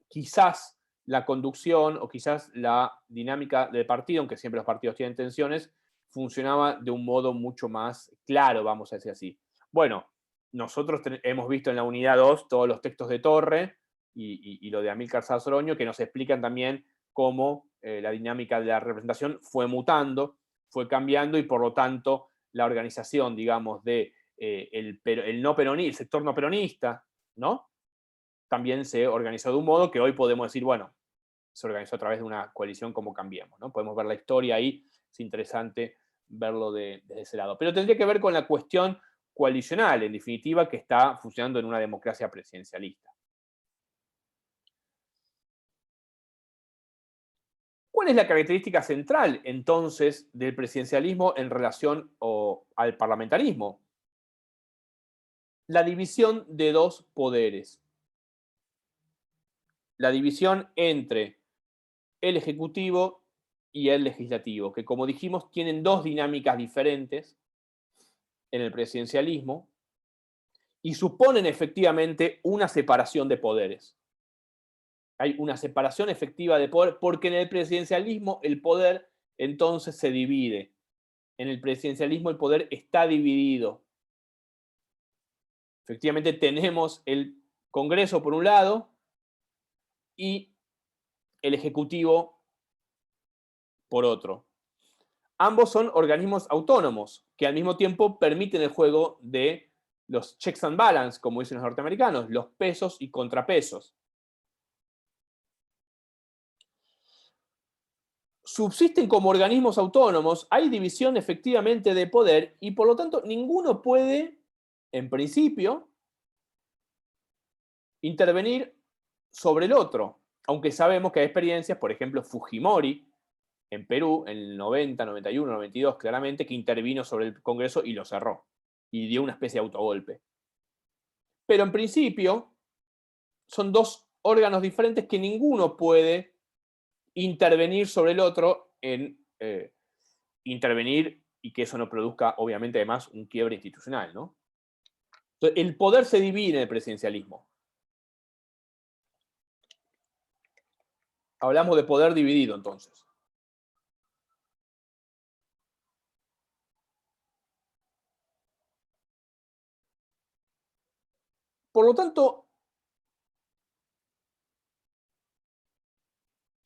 quizás la conducción o quizás la dinámica del partido, aunque siempre los partidos tienen tensiones, funcionaba de un modo mucho más claro, vamos a decir así. Bueno, nosotros hemos visto en la unidad 2 todos los textos de Torre y lo de Amílcar Soroño, que nos explican también cómo la dinámica de la representación fue mutando, fue cambiando y por lo tanto la organización, digamos, de el no peronista, el sector no peronista, ¿no? También se organizó de un modo que hoy podemos decir, bueno, se organizó a través de una coalición como Cambiemos, ¿no? Podemos ver la historia ahí, es interesante verlo desde ese lado. Pero tendría que ver con la cuestión coalicional, en definitiva, que está funcionando en una democracia presidencialista. ¿Cuál es la característica central, entonces, del presidencialismo en relación al parlamentarismo? La división de dos poderes. La división entre el Ejecutivo y el Legislativo, que como dijimos tienen dos dinámicas diferentes en el presidencialismo y suponen efectivamente una separación de poderes. Hay una separación efectiva de poder porque en el presidencialismo el poder entonces se divide. En el presidencialismo el poder está dividido. Efectivamente tenemos el Congreso por un lado y el Ejecutivo por otro. Ambos son organismos autónomos que al mismo tiempo permiten el juego de los checks and balance, como dicen los norteamericanos, los pesos y contrapesos. Subsisten como organismos autónomos, hay división efectivamente de poder y por lo tanto ninguno puede, en principio, intervenir sobre el otro, aunque sabemos que hay experiencias, por ejemplo, Fujimori en Perú, en el 90, 91, 92, claramente, que intervino sobre el Congreso y lo cerró, y dio una especie de autogolpe. Pero en principio, son dos órganos diferentes que ninguno puede intervenir sobre el otro en intervenir y que eso no produzca, obviamente, además, un quiebre institucional, ¿no? Entonces, el poder se divide en el presidencialismo. Hablamos de poder dividido, entonces. Por lo tanto,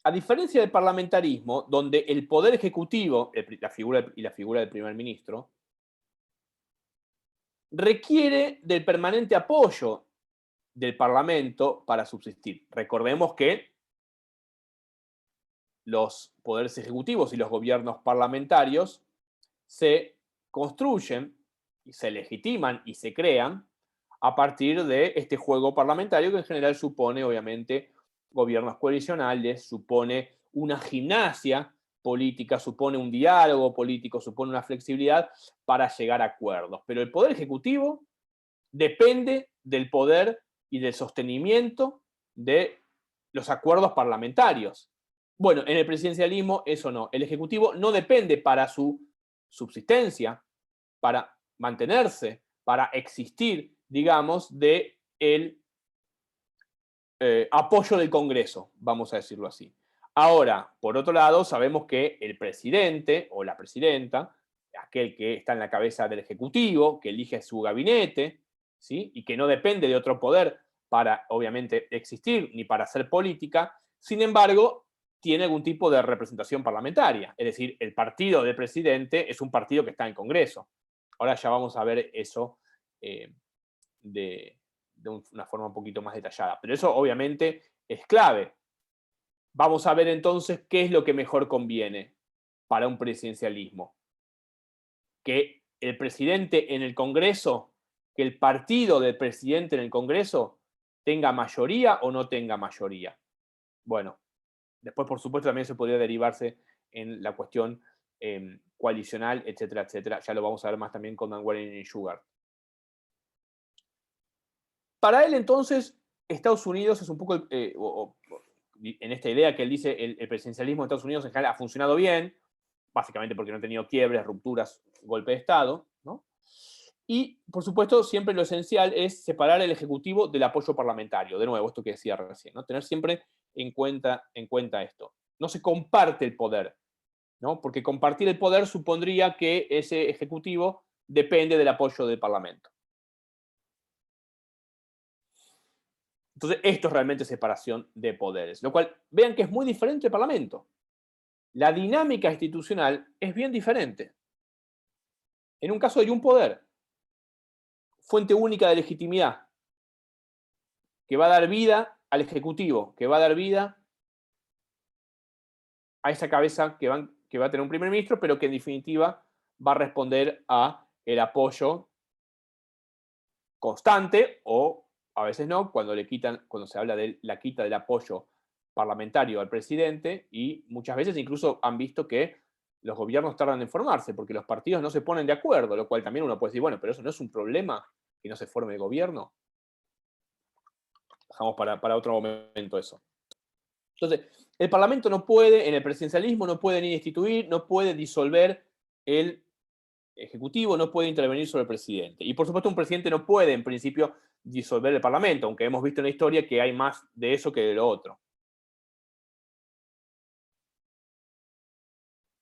a diferencia del parlamentarismo, donde el poder ejecutivo, la figura del primer ministro, requiere del permanente apoyo del Parlamento para subsistir. Recordemos que los poderes ejecutivos y los gobiernos parlamentarios se construyen, y se legitiman y se crean a partir de este juego parlamentario que en general supone, obviamente, gobiernos coalicionales, supone una gimnasia política, supone un diálogo político, supone una flexibilidad para llegar a acuerdos. Pero el poder ejecutivo depende del poder y del sostenimiento de los acuerdos parlamentarios. Bueno, en el presidencialismo eso no. El Ejecutivo no depende para su subsistencia, para mantenerse, para existir, digamos, de el apoyo del Congreso, vamos a decirlo así. Ahora, por otro lado, sabemos que el presidente o la presidenta, aquel que está en la cabeza del Ejecutivo, que elige su gabinete, ¿sí? Y que no depende de otro poder para, obviamente, existir ni para hacer política, sin embargo, tiene algún tipo de representación parlamentaria. Es decir, el partido del presidente es un partido que está en el Congreso. Ahora ya vamos a ver eso de una forma un poquito más detallada. Pero eso obviamente es clave. Vamos a ver entonces qué es lo que mejor conviene para un presidencialismo. Que el presidente en el Congreso, que el partido del presidente en el Congreso tenga mayoría o no tenga mayoría. Bueno, después por supuesto también se podría derivarse en la cuestión coalicional, etcétera, etcétera. Ya lo vamos a ver más también con Dan Waring y Sugar. Para él entonces, Estados Unidos es un poco, en esta idea que él dice, el presidencialismo de Estados Unidos en general ha funcionado bien, básicamente porque no ha tenido quiebres, rupturas, golpe de Estado, ¿no? Y, por supuesto, siempre lo esencial es separar el Ejecutivo del apoyo parlamentario. De nuevo, esto que decía recién, ¿no? Tener siempre en cuenta esto. No se comparte el poder, ¿no? Porque compartir el poder supondría que ese Ejecutivo depende del apoyo del Parlamento. Entonces, esto es realmente separación de poderes, lo cual, vean que es muy diferente el Parlamento. La dinámica institucional es bien diferente. En un caso hay un poder, fuente única de legitimidad, que va a dar vida al Ejecutivo, que va a dar vida a esa cabeza que va a tener un primer ministro, pero que en definitiva va a responder a el apoyo constante o a veces no, cuando se habla de la quita del apoyo parlamentario al presidente, y muchas veces incluso han visto que los gobiernos tardan en formarse porque los partidos no se ponen de acuerdo, lo cual también uno puede decir, bueno, pero eso no es un problema que no se forme el gobierno. Dejamos para otro momento eso. Entonces, el Parlamento no puede, en el presidencialismo, no puede ni destituir, no puede disolver el Ejecutivo, no puede intervenir sobre el presidente. Y por supuesto, un presidente no puede, en principio, disolver el Parlamento, aunque hemos visto en la historia que hay más de eso que de lo otro.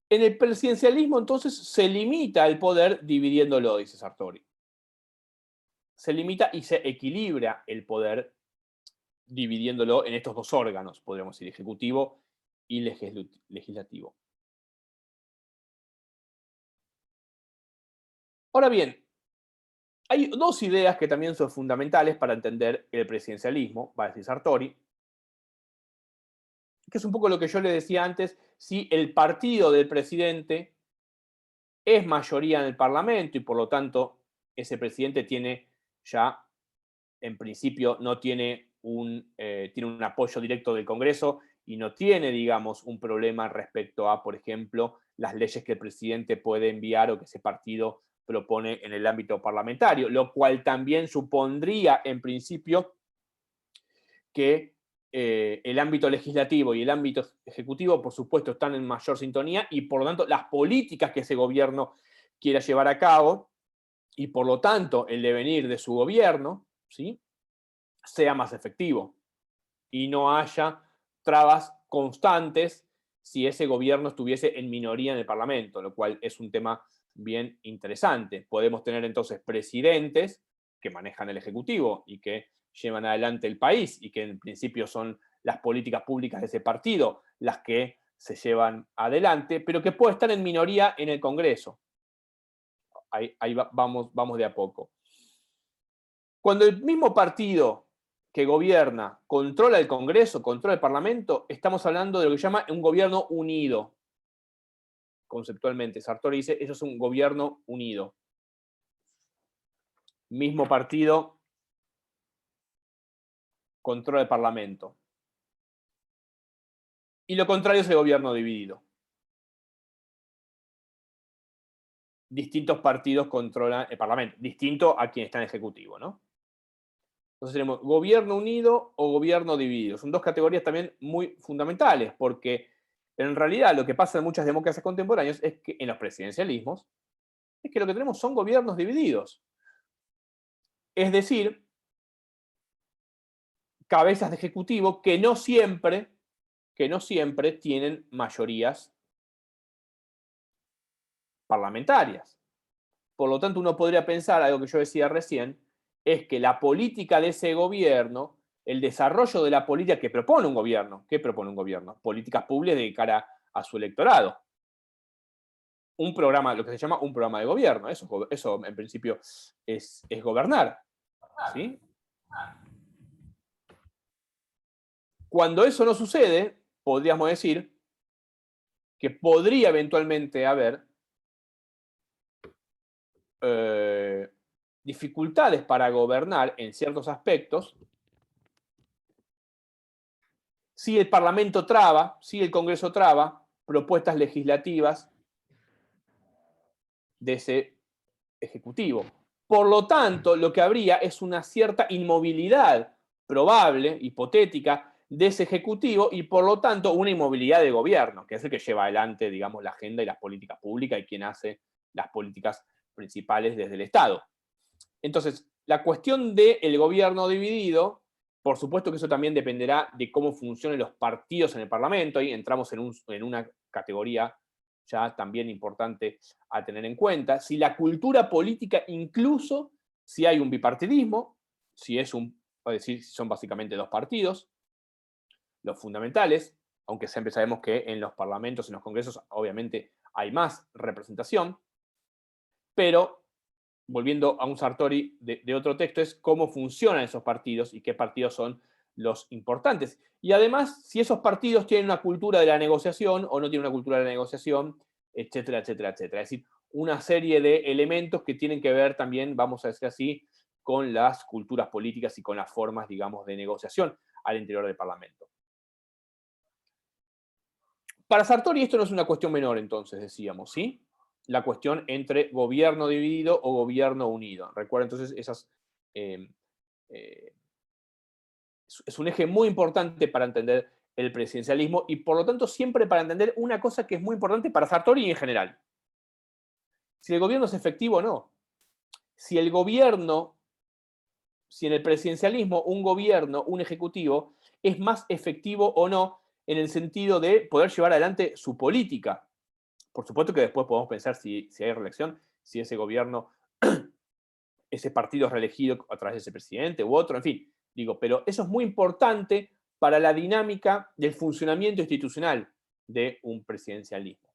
En el presidencialismo, entonces, se limita el poder dividiéndolo, dice Sartori. Se limita y se equilibra el poder dividiéndolo en estos dos órganos, podríamos decir, ejecutivo y legislativo. Ahora bien, hay dos ideas que también son fundamentales para entender el presidencialismo, va a decir Sartori, que es un poco lo que yo le decía antes, si el partido del presidente es mayoría en el Parlamento y por lo tanto ese presidente tiene ya, en principio, no tiene tiene un apoyo directo del Congreso y no tiene, digamos, un problema respecto a, por ejemplo, las leyes que el presidente puede enviar o que ese partido propone en el ámbito parlamentario, lo cual también supondría, en principio, que el ámbito legislativo y el ámbito ejecutivo, por supuesto, están en mayor sintonía y, por lo tanto, las políticas que ese gobierno quiera llevar a cabo y, por lo tanto, el devenir de su gobierno, ¿sí?, sea más efectivo y no haya trabas constantes si ese gobierno estuviese en minoría en el Parlamento, lo cual es un tema bien interesante. Podemos tener entonces presidentes que manejan el Ejecutivo y que llevan adelante el país y que en principio son las políticas públicas de ese partido las que se llevan adelante, pero que puede estar en minoría en el Congreso. Ahí vamos de a poco. Cuando el mismo partido que gobierna controla el Congreso, controla el Parlamento, estamos hablando de lo que se llama un gobierno unido. Conceptualmente, Sartori dice, eso es un gobierno unido. Mismo partido controla el Parlamento. Y lo contrario es el gobierno dividido. Distintos partidos controlan el Parlamento, distinto a quien está en el Ejecutivo, ¿no? Entonces tenemos gobierno unido o gobierno dividido. Son dos categorías también muy fundamentales, porque en realidad lo que pasa en muchas democracias contemporáneas es que en los presidencialismos es que lo que tenemos son gobiernos divididos. Es decir, cabezas de ejecutivo que no siempre tienen mayorías parlamentarias. Por lo tanto, uno podría pensar, algo que yo decía recién, es que la política de ese gobierno, el desarrollo de la política que propone un gobierno, ¿qué propone un gobierno? Políticas públicas de cara a su electorado. Un programa, lo que se llama un programa de gobierno, eso en principio es gobernar, ¿sí? Cuando eso no sucede, podríamos decir que podría eventualmente haber dificultades para gobernar en ciertos aspectos si el Parlamento traba, si el Congreso traba propuestas legislativas de ese Ejecutivo. Por lo tanto, lo que habría es una cierta inmovilidad probable, hipotética, de ese Ejecutivo y por lo tanto una inmovilidad de gobierno, que es el que lleva adelante, digamos, la agenda y las políticas públicas y quien hace las políticas principales desde el Estado. Entonces, la cuestión del gobierno dividido, por supuesto que eso también dependerá de cómo funcionen los partidos en el Parlamento, y entramos en una categoría ya también importante a tener en cuenta. Si la cultura política, incluso si hay un bipartidismo, si es es decir, si son básicamente dos partidos, los fundamentales, aunque siempre sabemos que en los parlamentos, en los congresos, obviamente hay más representación, pero volviendo a un Sartori de otro texto, es cómo funcionan esos partidos y qué partidos son los importantes. Y además, si esos partidos tienen una cultura de la negociación o no tienen una cultura de la negociación, etcétera, etcétera, etcétera. Es decir, una serie de elementos que tienen que ver también, vamos a decir así, con las culturas políticas y con las formas, digamos, de negociación al interior del Parlamento. Para Sartori esto no es una cuestión menor, entonces, decíamos, ¿sí? La cuestión entre gobierno dividido o gobierno unido. Recuerda entonces esas... eh, eh, es un eje muy importante para entender el presidencialismo y por lo tanto siempre para entender una cosa que es muy importante para Sartori en general. Si el gobierno es efectivo o no. Si el gobierno, si en el presidencialismo un gobierno, un ejecutivo, es más efectivo o no en el sentido de poder llevar adelante su política. Por supuesto que después podemos pensar si hay reelección, si ese gobierno, ese partido es reelegido a través de ese presidente u otro, en fin. Digo, pero eso es muy importante para la dinámica del funcionamiento institucional de un presidencialismo.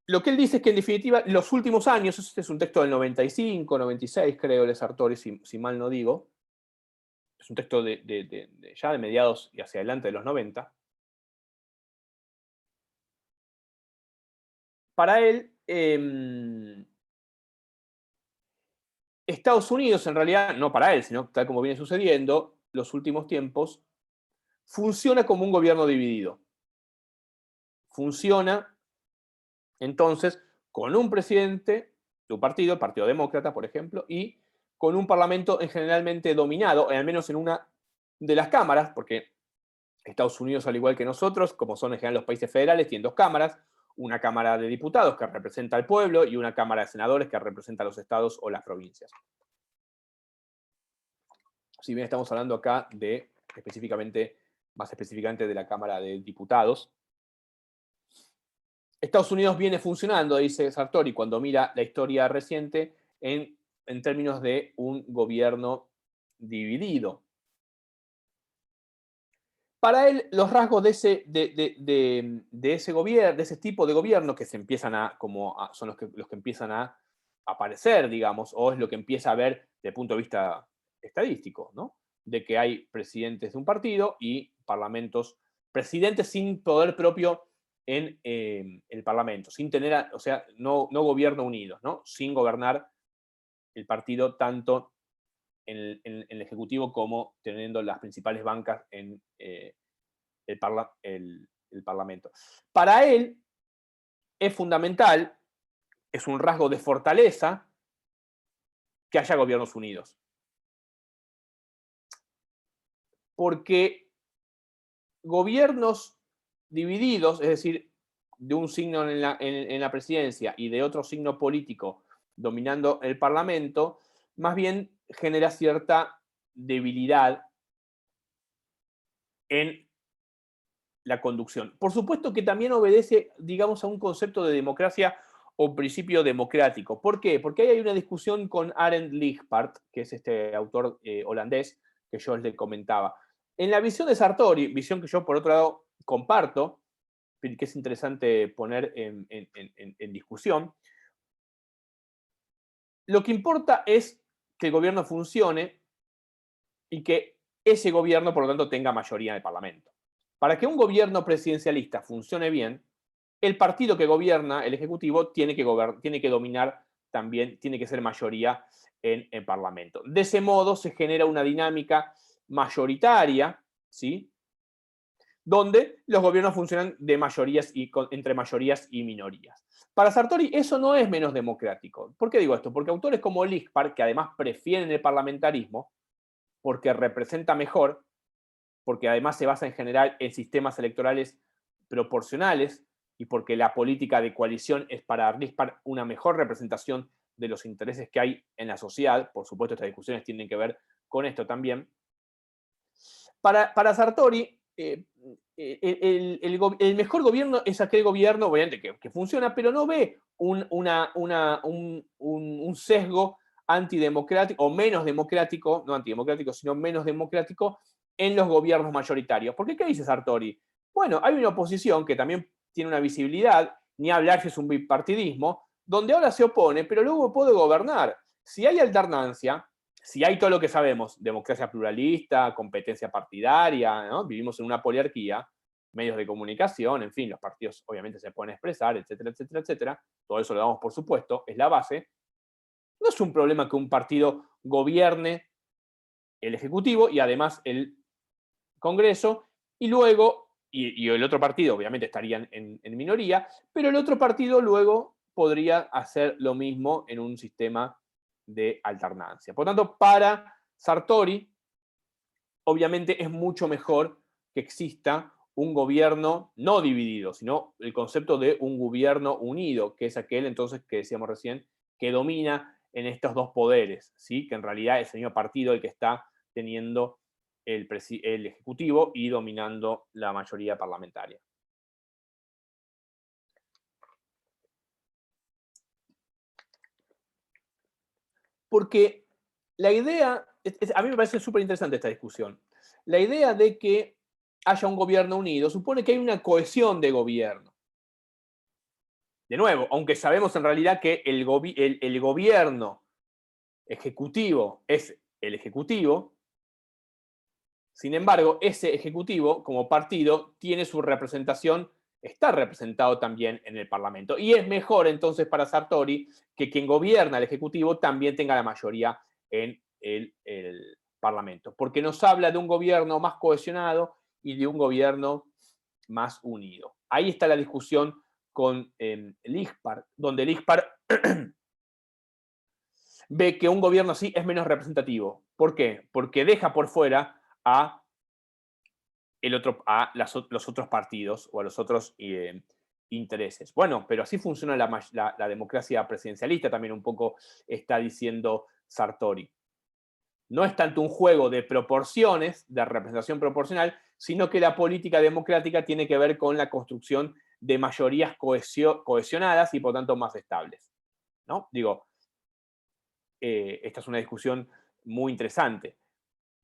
Lo que él dice es que en definitiva los últimos años, este es un texto del 95, 96 creo, de Sartori, si mal no digo, es un texto ya de mediados y hacia adelante de los 90, para él, Estados Unidos, en realidad, no para él, sino tal como viene sucediendo, los últimos tiempos, funciona como un gobierno dividido. Funciona, entonces, con un presidente de un partido, el Partido Demócrata, por ejemplo, y con un parlamento generalmente dominado, al menos en una de las cámaras, porque Estados Unidos, al igual que nosotros, como son en general los países federales, tienen dos cámaras, una Cámara de Diputados que representa al pueblo y una Cámara de Senadores que representa a los estados o las provincias. Si bien estamos hablando acá de más específicamente de la Cámara de Diputados. Estados Unidos viene funcionando, dice Sartori, cuando mira la historia reciente, en términos de un gobierno dividido. Para él, los rasgos de ese gobierno, de ese tipo de gobierno que se empiezan son los que empiezan a aparecer, digamos, o es lo que empieza a ver desde el punto de vista estadístico, ¿no? De que hay presidentes de un partido y presidentes sin poder propio en el parlamento, sin tener, o sea, no gobierno unido, ¿no? Sin gobernar el partido tanto en el Ejecutivo como teniendo las principales bancas en el Parlamento. Para él es fundamental, es un rasgo de fortaleza, que haya gobiernos unidos. Porque gobiernos divididos, es decir, de un signo en la presidencia y de otro signo político dominando el Parlamento, más bien genera cierta debilidad en la conducción. Por supuesto que también obedece, digamos, a un concepto de democracia o principio democrático. ¿Por qué? Porque ahí hay una discusión con Arend Lichbart, que es este autor holandés que yo les comentaba. En la visión de Sartori, visión que yo por otro lado comparto, que es interesante poner en discusión, lo que importa es que el gobierno funcione y que ese gobierno, por lo tanto, tenga mayoría en el Parlamento. Para que un gobierno presidencialista funcione bien, el partido que gobierna, el Ejecutivo, tiene que dominar también, tiene que ser mayoría en el Parlamento. De ese modo se genera una dinámica mayoritaria, ¿sí? Donde los gobiernos funcionan entre mayorías y minorías. Para Sartori eso no es menos democrático. ¿Por qué digo esto? Porque autores como Lichbart, que además prefieren el parlamentarismo, porque representa mejor, porque además se basa en general en sistemas electorales proporcionales y porque la política de coalición es para Lichbart una mejor representación de los intereses que hay en la sociedad. Por supuesto, estas discusiones tienen que ver con esto también. Para Sartori, el mejor gobierno es aquel gobierno, obviamente, que funciona, pero no ve un sesgo antidemocrático o menos democrático, no antidemocrático, sino menos democrático en los gobiernos mayoritarios. Porque, ¿qué dice Sartori? Bueno, hay una oposición que también tiene una visibilidad, ni hablar si es un bipartidismo, donde ahora se opone, pero luego puede gobernar. Si hay alternancia, si hay todo lo que sabemos, democracia pluralista, competencia partidaria, ¿no? Vivimos en una poliarquía, medios de comunicación, en fin, los partidos obviamente se pueden expresar, etcétera, etcétera, etcétera. Todo eso lo damos por supuesto, es la base. No es un problema que un partido gobierne el Ejecutivo y además el Congreso, y luego, y el otro partido obviamente estaría en minoría, pero el otro partido luego podría hacer lo mismo en un sistema de alternancia. Por tanto, para Sartori, obviamente es mucho mejor que exista un gobierno no dividido, sino el concepto de un gobierno unido, que es aquel entonces que decíamos recién, que domina en estos dos poderes, ¿sí? Que en realidad es el mismo partido el que está teniendo el Ejecutivo y dominando la mayoría parlamentaria. Porque la idea, a mí me parece súper interesante esta discusión, la idea de que haya un gobierno unido supone que hay una cohesión de gobierno. De nuevo, aunque sabemos en realidad que el gobierno ejecutivo es el ejecutivo, sin embargo, ese ejecutivo como partido tiene su representación, está representado también en el Parlamento. Y es mejor entonces para Sartori que quien gobierna el ejecutivo también tenga la mayoría en el Parlamento, porque nos habla de un gobierno más cohesionado y de un gobierno más unido. Ahí está la discusión con Lispar, donde Lispar ve que un gobierno así es menos representativo. ¿Por qué? Porque deja por fuera a, los otros partidos o a los otros intereses. Bueno, pero así funciona la democracia presidencialista, también un poco está diciendo Sartori. No es tanto un juego de proporciones, de representación proporcional, sino que la política democrática tiene que ver con la construcción de mayorías cohesionadas y por tanto más estables. ¿No? Digo, esta es una discusión muy interesante.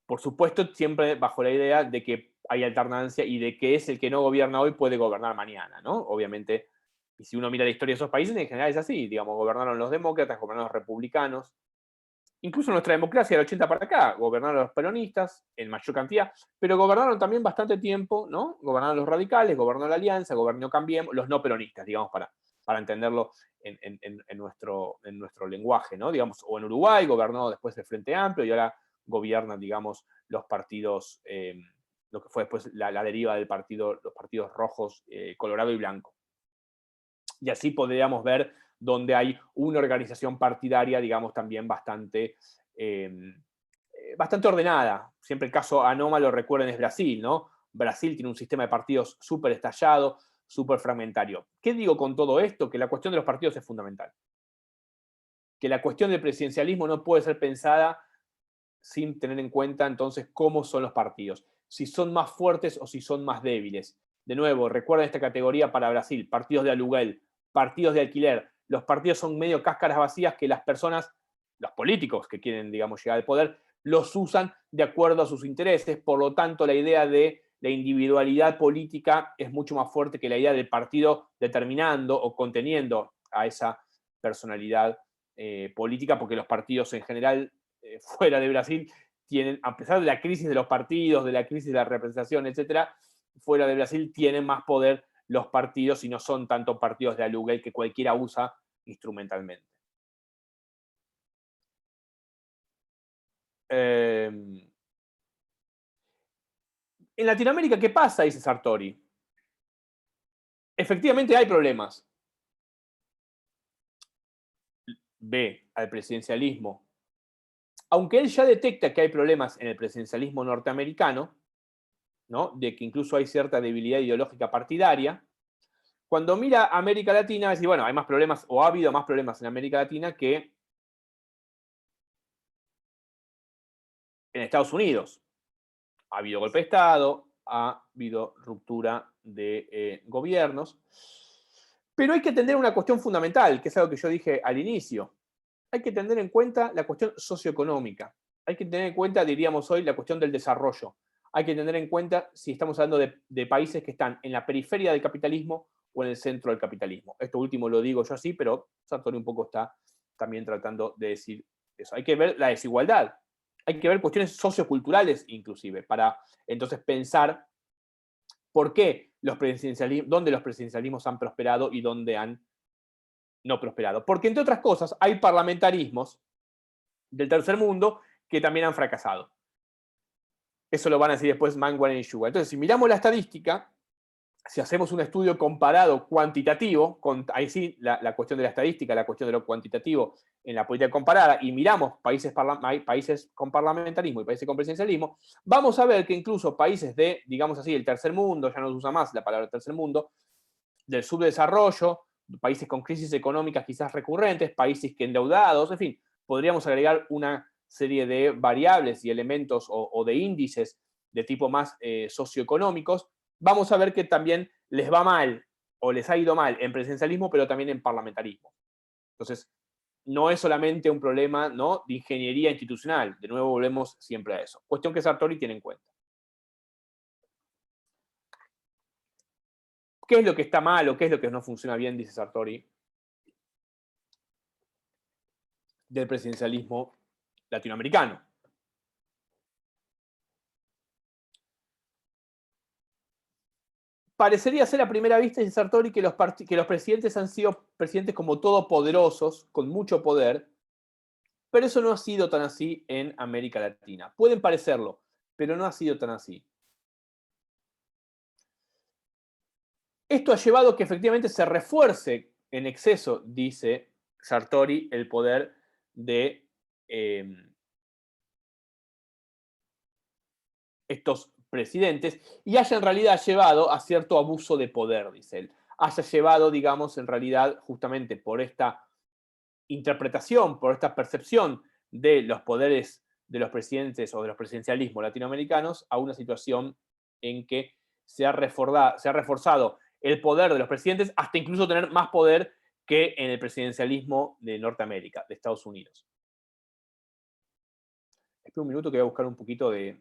Por supuesto, siempre bajo la idea de que hay alternancia y de que es el que no gobierna hoy puede gobernar mañana, ¿no? Obviamente, y si uno mira la historia de esos países, en general es así, digamos, gobernaron los demócratas, gobernaron los republicanos, incluso nuestra democracia del 80 para acá, gobernaron los peronistas en mayor cantidad, pero gobernaron también bastante tiempo, ¿no? Gobernaron los radicales, gobernó la Alianza, gobernó Cambiemos, los no peronistas, digamos, para entenderlo en nuestro lenguaje, ¿no? Digamos, o en Uruguay gobernó después el Frente Amplio y ahora gobiernan, digamos, los partidos, lo que fue después la deriva del partido, los partidos rojos, colorado y blanco. Y así podríamos ver donde hay una organización partidaria, digamos, también bastante ordenada. Siempre el caso anómalo, recuerden, es Brasil, ¿no? Brasil tiene un sistema de partidos súper estallado, súper fragmentario. ¿Qué digo con todo esto? Que la cuestión de los partidos es fundamental. Que la cuestión del presidencialismo no puede ser pensada sin tener en cuenta entonces cómo son los partidos, si son más fuertes o si son más débiles. De nuevo, recuerden esta categoría para Brasil, partidos de aluguel, partidos de alquiler. Los partidos son medio cáscaras vacías que las personas, los políticos que quieren, digamos, llegar al poder, los usan de acuerdo a sus intereses. Por lo tanto, la idea de la individualidad política es mucho más fuerte que la idea del partido determinando o conteniendo a esa personalidad política, porque los partidos en general fuera de Brasil tienen, a pesar de la crisis de los partidos, de la crisis de la representación, etcétera, fuera de Brasil tienen más poder los partidos y no son tanto partidos de aluguel que cualquiera usa instrumentalmente. En Latinoamérica, ¿qué pasa? Dice Sartori. Efectivamente hay problemas. Ve al presidencialismo. Aunque él ya detecta que hay problemas en el presidencialismo norteamericano, ¿no? De que incluso hay cierta debilidad ideológica partidaria, cuando mira a América Latina, dice, bueno, hay más problemas, o ha habido más problemas en América Latina que en Estados Unidos. Ha habido golpe de Estado, ha habido ruptura de gobiernos, pero hay que atender una cuestión fundamental, que es algo que yo dije al inicio. Hay que tener en cuenta la cuestión socioeconómica. Hay que tener en cuenta, diríamos hoy, la cuestión del desarrollo. Hay que tener en cuenta si estamos hablando de países que están en la periferia del capitalismo o en el centro del capitalismo. Esto último lo digo yo así, pero Sartori un poco está también tratando de decir eso. Hay que ver la desigualdad. Hay que ver cuestiones socioculturales inclusive, para entonces pensar por qué dónde los presidencialismos han prosperado y dónde han no prosperado. Porque, entre otras cosas, hay parlamentarismos del tercer mundo que también han fracasado. Eso lo van a decir después Manwaring y Sugar. Entonces, si miramos la estadística, si hacemos un estudio comparado cuantitativo, ahí sí la cuestión de la estadística, la cuestión de lo cuantitativo en la política comparada, y miramos países con parlamentarismo y países con presidencialismo, vamos a ver que incluso países de, digamos así, el tercer mundo, ya no se usa más la palabra tercer mundo, del subdesarrollo, países con crisis económicas quizás recurrentes, países que endeudados, en fin, podríamos agregar una serie de variables y elementos o de índices de tipo más socioeconómicos, vamos a ver que también les va mal o les ha ido mal en presidencialismo, pero también en parlamentarismo. Entonces, no es solamente un problema, ¿no?, de ingeniería institucional. De nuevo, volvemos siempre a eso. Cuestión que Sartori tiene en cuenta. ¿Qué es lo que está mal o qué es lo que no funciona bien, dice Sartori, del presidencialismo latinoamericano? Parecería ser a primera vista, dice Sartori, que los presidentes han sido presidentes como todopoderosos, con mucho poder, pero eso no ha sido tan así en América Latina. Pueden parecerlo, pero no ha sido tan así. Esto ha llevado a que efectivamente se refuerce en exceso, dice Sartori, el poder de estos presidentes y haya en realidad llevado a cierto abuso de poder, dice él. Haya llevado, digamos, en realidad, justamente por esta interpretación, por esta percepción de los poderes de los presidentes o de los presidencialismos latinoamericanos a una situación en que se ha reforzado el poder de los presidentes hasta incluso tener más poder que en el presidencialismo de Norteamérica, de Estados Unidos. Espera un minuto que voy a buscar un poquito de...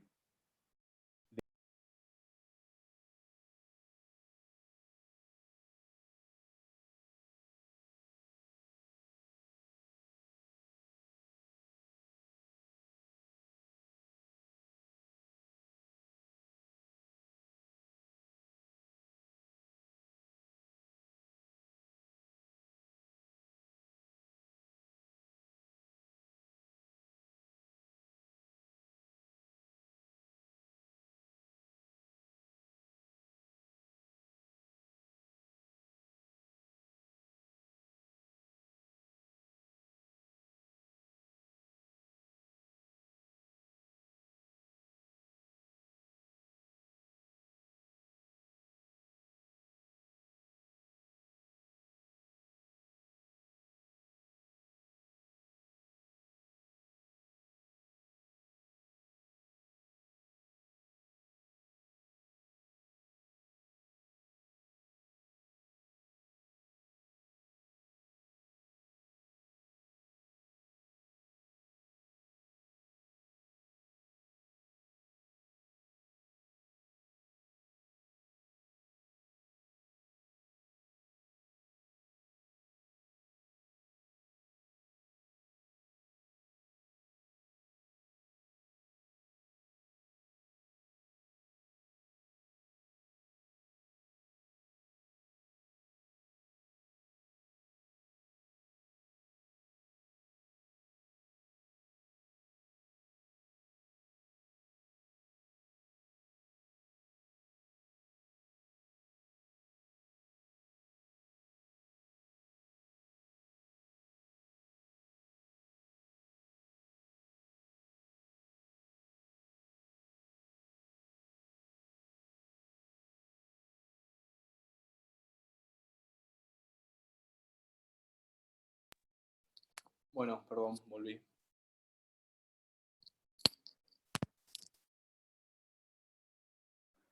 Bueno, perdón, volví.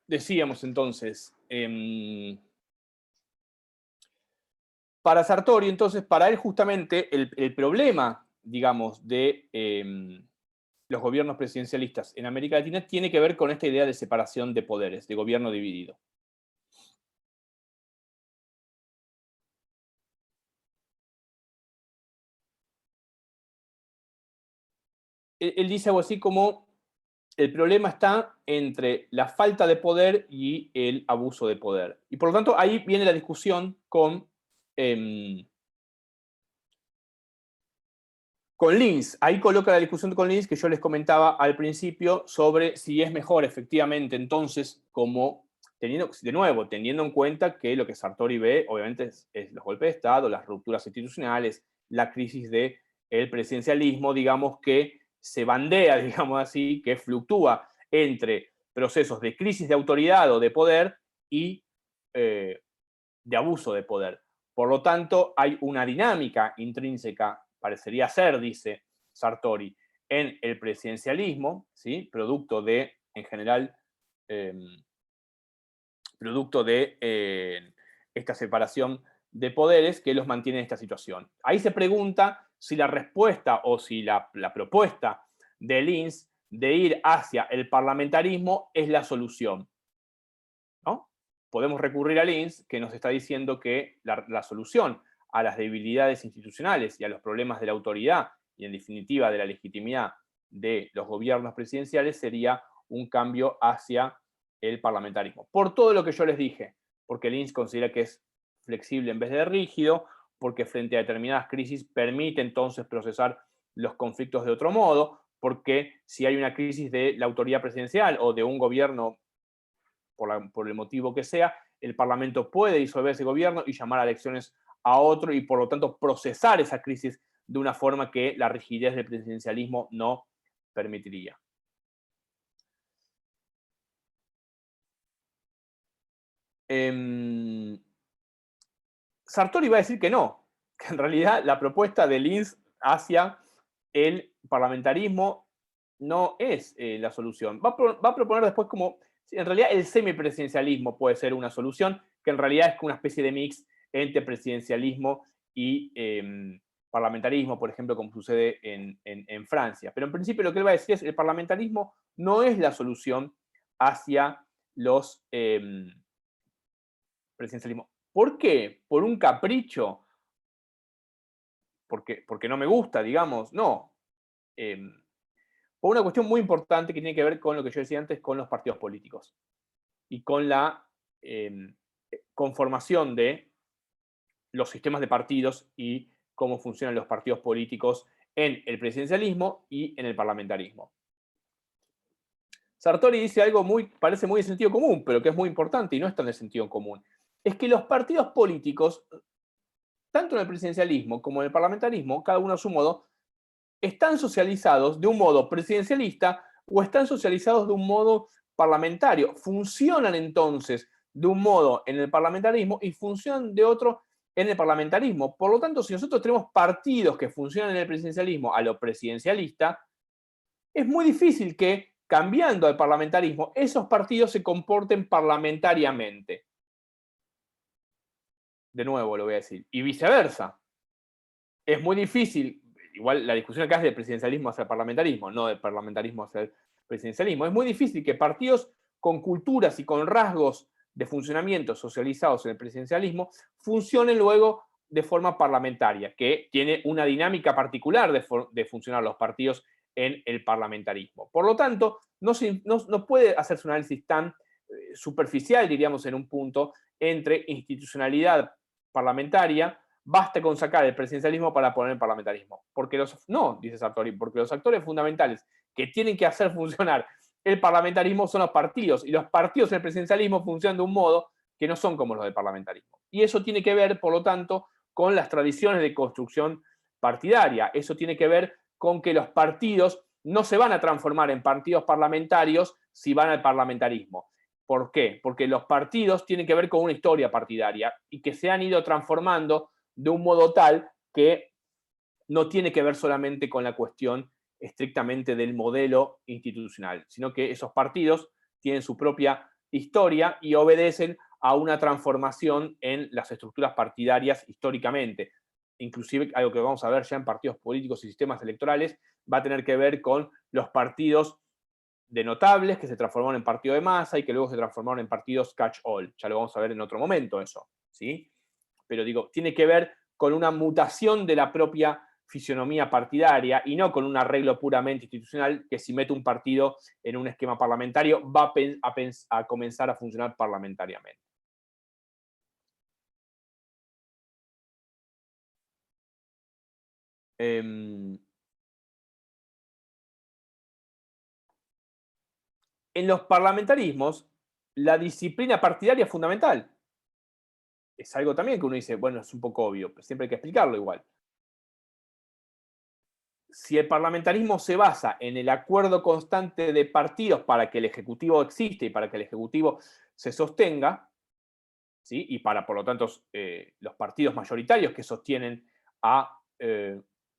Decíamos entonces, para Sartori, entonces, para él justamente el problema, digamos, de los gobiernos presidencialistas en América Latina tiene que ver con esta idea de separación de poderes, de gobierno dividido. Él dice algo así como, el problema está entre la falta de poder y el abuso de poder. Y por lo tanto, ahí viene la discusión con Con Lins, ahí coloca la discusión con Lins que yo les comentaba al principio sobre si es mejor efectivamente entonces como teniendo, de nuevo, teniendo en cuenta que lo que Sartori ve obviamente es los golpes de Estado, las rupturas institucionales, la crisis del presidencialismo, digamos que se bandea, digamos así, que fluctúa entre procesos de crisis de autoridad o de poder y de abuso de poder. Por lo tanto, hay una dinámica intrínseca, parecería ser, dice Sartori, en el presidencialismo, ¿sí? Producto de, en general, eh, producto de esta separación de poderes que los mantiene en esta situación. Ahí se pregunta si la respuesta o si la propuesta de Lins de ir hacia el parlamentarismo es la solución, ¿no? Podemos recurrir a Lins, que nos está diciendo que la solución a las debilidades institucionales y a los problemas de la autoridad y, en definitiva, de la legitimidad de los gobiernos presidenciales sería un cambio hacia el parlamentarismo. Por todo lo que yo les dije, porque Lins considera que es flexible en vez de rígido, porque frente a determinadas crisis permite entonces procesar los conflictos de otro modo, porque si hay una crisis de la autoridad presidencial o de un gobierno por el motivo que sea, el Parlamento puede disolver ese gobierno y llamar a elecciones a otro y por lo tanto procesar esa crisis de una forma que la rigidez del presidencialismo no permitiría. Sartori va a decir que no, que en realidad la propuesta de Lins hacia el parlamentarismo no es la solución. Va a proponer después como, en realidad el semipresidencialismo puede ser una solución, que en realidad es una especie de mix entre presidencialismo y parlamentarismo, por ejemplo, como sucede en Francia. Pero en principio lo que él va a decir es que el parlamentarismo no es la solución hacia los presidencialismos. ¿Por qué? ¿Por un capricho? Porque no me gusta, digamos. No. Por una cuestión muy importante que tiene que ver con lo que yo decía antes, con los partidos políticos y con la conformación de los sistemas de partidos y cómo funcionan los partidos políticos en el presidencialismo y en el parlamentarismo. Sartori dice algo parece muy de sentido común, pero que es muy importante y no es tan de sentido común. Es que los partidos políticos, tanto en el presidencialismo como en el parlamentarismo, cada uno a su modo, están socializados de un modo presidencialista o están socializados de un modo parlamentario. Funcionan entonces de un modo en el parlamentarismo y funcionan de otro en el parlamentarismo. Por lo tanto, si nosotros tenemos partidos que funcionan en el presidencialismo a lo presidencialista, es muy difícil que, cambiando al parlamentarismo, esos partidos se comporten parlamentariamente. De nuevo lo voy a decir. Y viceversa. Es muy difícil, igual la discusión acá es del presidencialismo hacia el parlamentarismo, no del parlamentarismo hacia el presidencialismo. Es muy difícil que partidos con culturas y con rasgos de funcionamiento socializados en el presidencialismo funcionen luego de forma parlamentaria, que tiene una dinámica particular de funcionar los partidos en el parlamentarismo. Por lo tanto, no puede hacerse un análisis tan superficial, diríamos, en un punto, entre institucionalidad parlamentaria. Basta con sacar el presidencialismo para poner el parlamentarismo. No, dice Sartori, porque los actores fundamentales que tienen que hacer funcionar el parlamentarismo son los partidos, y los partidos en el presidencialismo funcionan de un modo que no son como los del parlamentarismo. Y eso tiene que ver, por lo tanto, con las tradiciones de construcción partidaria. Eso tiene que ver con que los partidos no se van a transformar en partidos parlamentarios si van al parlamentarismo. ¿Por qué? Porque los partidos tienen que ver con una historia partidaria y que se han ido transformando de un modo tal que no tiene que ver solamente con la cuestión estrictamente del modelo institucional, sino que esos partidos tienen su propia historia y obedecen a una transformación en las estructuras partidarias históricamente. Inclusive algo que vamos a ver ya en partidos políticos y sistemas electorales va a tener que ver con los partidos de notables que se transformaron en partido de masa y que luego se transformaron en partidos catch-all. Ya lo vamos a ver en otro momento eso, ¿sí? Pero digo, tiene que ver con una mutación de la propia fisionomía partidaria y no con un arreglo puramente institucional que si mete un partido en un esquema parlamentario va a comenzar a funcionar parlamentariamente. en los parlamentarismos, la disciplina partidaria es fundamental. Es algo también que uno dice, bueno, es un poco obvio, pero siempre hay que explicarlo igual. Si el parlamentarismo se basa en el acuerdo constante de partidos para que el Ejecutivo existe y para que el Ejecutivo se sostenga, ¿sí? Y para, por lo tanto, los partidos mayoritarios que sostienen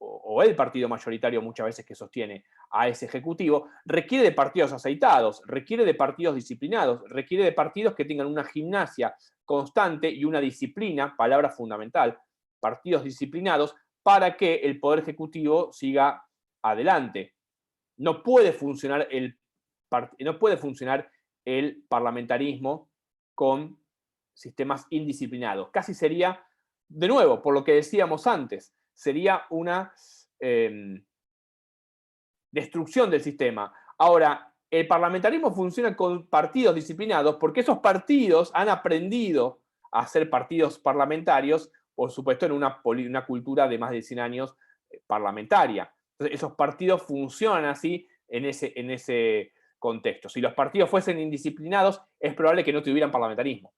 o el partido mayoritario muchas veces que sostiene a ese Ejecutivo, requiere de partidos aceitados, requiere de partidos disciplinados, requiere de partidos que tengan una gimnasia constante y una disciplina, palabra fundamental, partidos disciplinados, para que el Poder Ejecutivo siga adelante. No puede funcionar el parlamentarismo con sistemas indisciplinados. Casi sería, de nuevo, por lo que decíamos antes, sería una destrucción del sistema. Ahora, el parlamentarismo funciona con partidos disciplinados porque esos partidos han aprendido a ser partidos parlamentarios, por supuesto, en una cultura de más de 100 años parlamentaria. Entonces, esos partidos funcionan así en ese contexto. Si los partidos fuesen indisciplinados, es probable que no tuvieran parlamentarismo.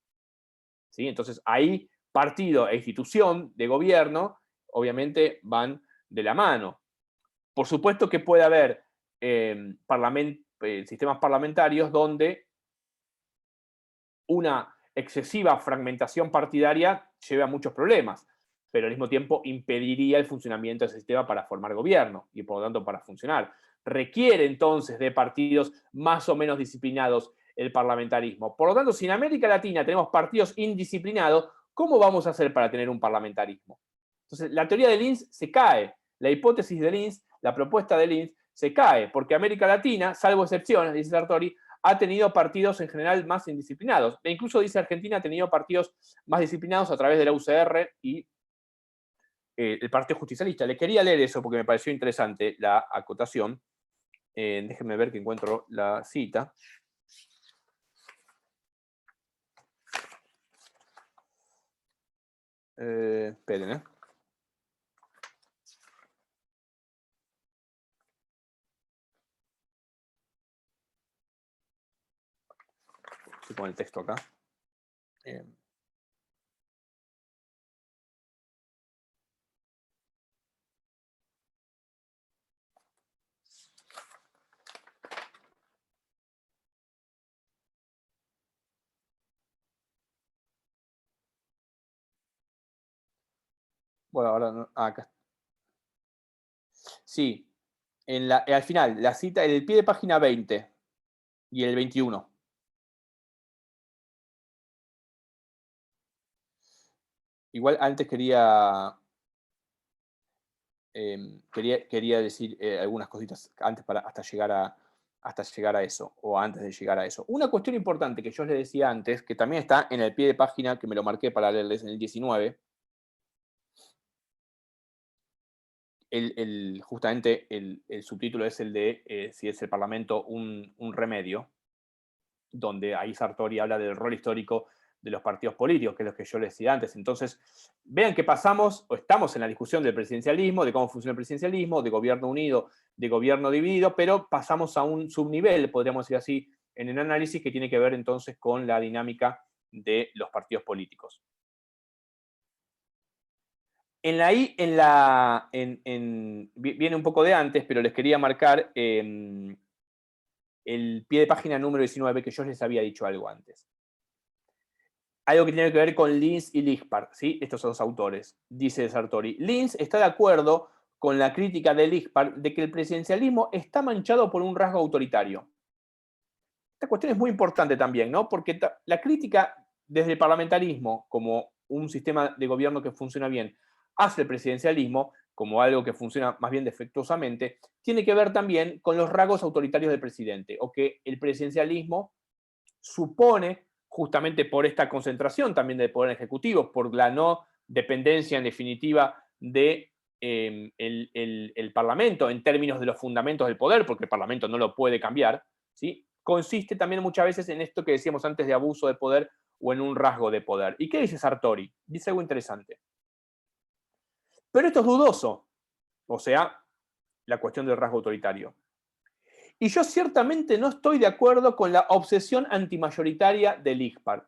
¿Sí? Entonces, ahí partido e institución de gobierno, obviamente, van de la mano. Por supuesto que puede haber sistemas parlamentarios donde una excesiva fragmentación partidaria lleve a muchos problemas, pero al mismo tiempo impediría el funcionamiento de ese sistema para formar gobierno y por lo tanto para funcionar. Requiere entonces de partidos más o menos disciplinados el parlamentarismo. Por lo tanto, si en América Latina tenemos partidos indisciplinados, ¿cómo vamos a hacer para tener un parlamentarismo? Entonces, la teoría de Linz se cae, la hipótesis de Linz, la propuesta de Linz se cae, porque América Latina, salvo excepciones, dice Sartori, ha tenido partidos en general más indisciplinados. E incluso dice Argentina ha tenido partidos más disciplinados a través de la UCR y el Partido Justicialista. Le quería leer eso porque me pareció interesante la acotación. Déjenme ver que encuentro la cita. Esperen, Estoy con el texto acá. Bueno, ahora no, acá. Sí, al final, la cita, el pie de página 20 y el 21. Igual antes quería decir algunas cositas antes hasta llegar a eso, o antes de llegar a eso. Una cuestión importante que yo les decía antes, que también está en el pie de página, que me lo marqué para leerles en el 19, justamente el subtítulo es el de si es el Parlamento un remedio, donde ahí Sartori habla del rol histórico de los partidos políticos, que es lo que yo les decía antes. Entonces, vean que pasamos, o estamos en la discusión del presidencialismo, de cómo funciona el presidencialismo, de gobierno unido, de gobierno dividido, pero pasamos a un subnivel, podríamos decir así, en el análisis que tiene que ver entonces con la dinámica de los partidos políticos. Viene un poco de antes, pero les quería marcar el pie de página número 19, que yo les había dicho algo antes. Algo que tiene que ver con Linz y Lichtbar, ¿sí? Estos son los autores. Dice Sartori, Linz está de acuerdo con la crítica de Lichtbar de que el presidencialismo está manchado por un rasgo autoritario. Esta cuestión es muy importante también, ¿no? Porque la crítica desde el parlamentarismo como un sistema de gobierno que funciona bien hacia el presidencialismo como algo que funciona más bien defectuosamente, tiene que ver también con los rasgos autoritarios del presidente, o que el presidencialismo supone, justamente por esta concentración también del poder ejecutivo, por la no dependencia en definitiva de el Parlamento en términos de los fundamentos del poder, porque el Parlamento no lo puede cambiar, ¿sí? Consiste también muchas veces en esto que decíamos antes de abuso de poder o en un rasgo de poder. ¿Y qué dice Sartori? Dice algo interesante. Pero esto es dudoso, o sea, la cuestión del rasgo autoritario. Y yo ciertamente no estoy de acuerdo con la obsesión antimayoritaria del IJPAR.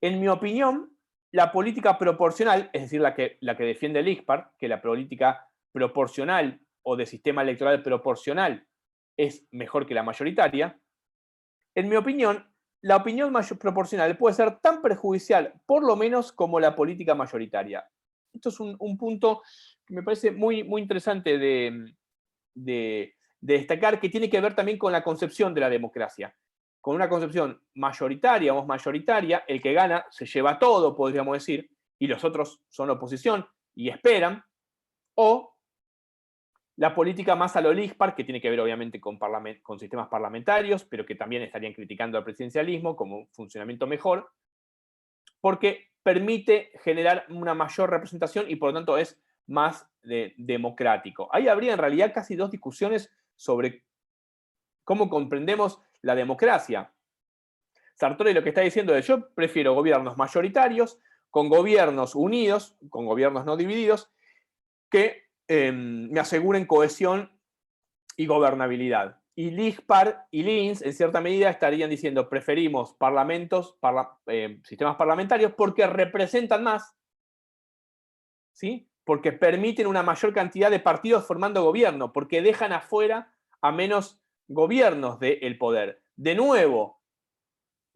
En mi opinión, la política proporcional, es decir, la que defiende el IJPAR, que la política proporcional o de sistema electoral proporcional es mejor que la mayoritaria, en mi opinión, la opinión proporcional puede ser tan perjudicial, por lo menos, como la política mayoritaria. Esto es un punto que me parece muy, muy interesante de destacar, que tiene que ver también con la concepción de la democracia. Con una concepción mayoritaria o mayoritaria, el que gana se lleva todo, podríamos decir, y los otros son oposición y esperan, o la política más a lo LIGPAR, que tiene que ver obviamente con sistemas parlamentarios, pero que también estarían criticando al presidencialismo como un funcionamiento mejor, porque permite generar una mayor representación y por lo tanto es más democrático. Ahí habría en realidad casi dos discusiones sobre cómo comprendemos la democracia. Sartori lo que está diciendo es: yo prefiero gobiernos mayoritarios, con gobiernos unidos, con gobiernos no divididos, que me aseguren cohesión y gobernabilidad. Y LIGPAR y LINS, en cierta medida, estarían diciendo: preferimos sistemas parlamentarios porque representan más, ¿sí? Porque permiten una mayor cantidad de partidos formando gobierno, porque dejan afuera a menos gobiernos del poder. De nuevo,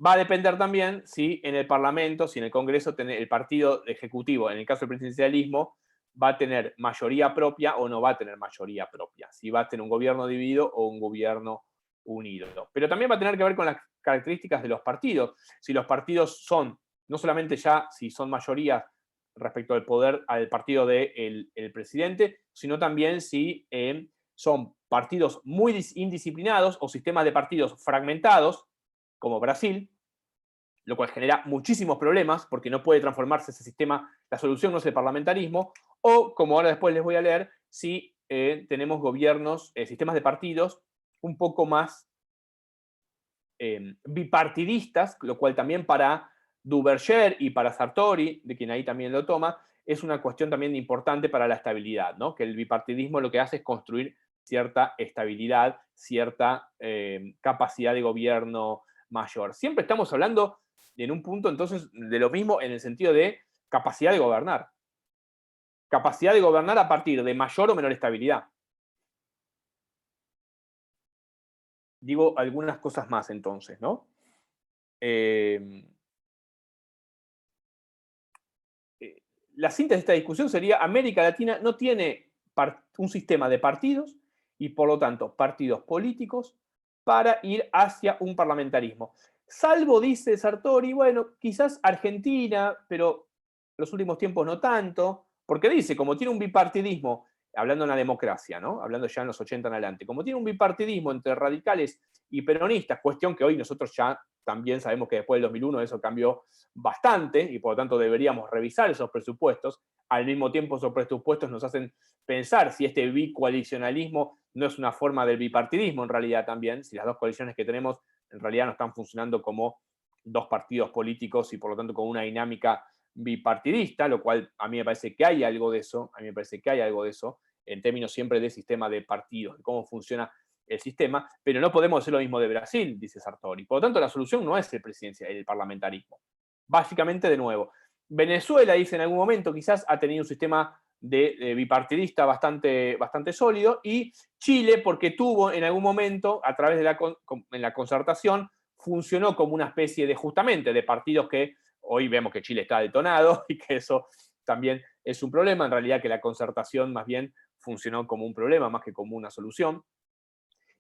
va a depender también si en el Parlamento, si en el Congreso, el partido ejecutivo, en el caso del presidencialismo, va a tener mayoría propia o no va a tener mayoría propia. Si va a tener un gobierno dividido o un gobierno unido. Pero también va a tener que ver con las características de los partidos. Si los partidos son, no solamente ya si son mayoría respecto al poder, al partido del presidente, sino también si son partidos muy indisciplinados o sistemas de partidos fragmentados, como Brasil, lo cual genera muchísimos problemas porque no puede transformarse ese sistema, la solución no es el parlamentarismo, o, como ahora después les voy a leer, si tenemos gobiernos, sistemas de partidos un poco más bipartidistas, lo cual también para Duverger y para Sartori, de quien ahí también lo toma, es una cuestión también importante para la estabilidad, ¿no? Que el bipartidismo lo que hace es construir cierta estabilidad, cierta capacidad de gobierno mayor. Siempre estamos hablando en un punto entonces de lo mismo en el sentido de capacidad de gobernar. Capacidad de gobernar a partir de mayor o menor estabilidad. Digo algunas cosas más entonces, ¿no? La síntesis de esta discusión sería: América Latina no tiene un sistema de partidos y por lo tanto partidos políticos para ir hacia un parlamentarismo. Salvo, dice Sartori, bueno, quizás Argentina, pero los últimos tiempos no tanto, porque dice, como tiene un bipartidismo, hablando en la democracia, ¿no? Hablando ya en los 80 en adelante, como tiene un bipartidismo entre radicales y peronistas, cuestión que hoy nosotros ya también sabemos que después del 2001 eso cambió bastante y por lo tanto deberíamos revisar esos presupuestos. Al mismo tiempo, esos presupuestos nos hacen pensar si este bicoalicionalismo no es una forma del bipartidismo en realidad también, si las dos coaliciones que tenemos en realidad no están funcionando como dos partidos políticos y por lo tanto con una dinámica bipartidista, lo cual a mí me parece que hay algo de eso, a mí me parece que hay algo de eso, en términos siempre de sistema de partidos, de cómo funciona el sistema, pero no podemos hacer lo mismo de Brasil, dice Sartori. Por lo tanto, la solución no es el parlamentarismo. Básicamente, de nuevo, Venezuela, dice en algún momento, quizás ha tenido un sistema de bipartidista bastante sólido, y Chile, porque tuvo en algún momento, a través de la concertación, funcionó como una especie de, justamente, de partidos que hoy vemos que Chile está detonado y que eso también es un problema, en realidad que la concertación más bien funcionó como un problema más que como una solución,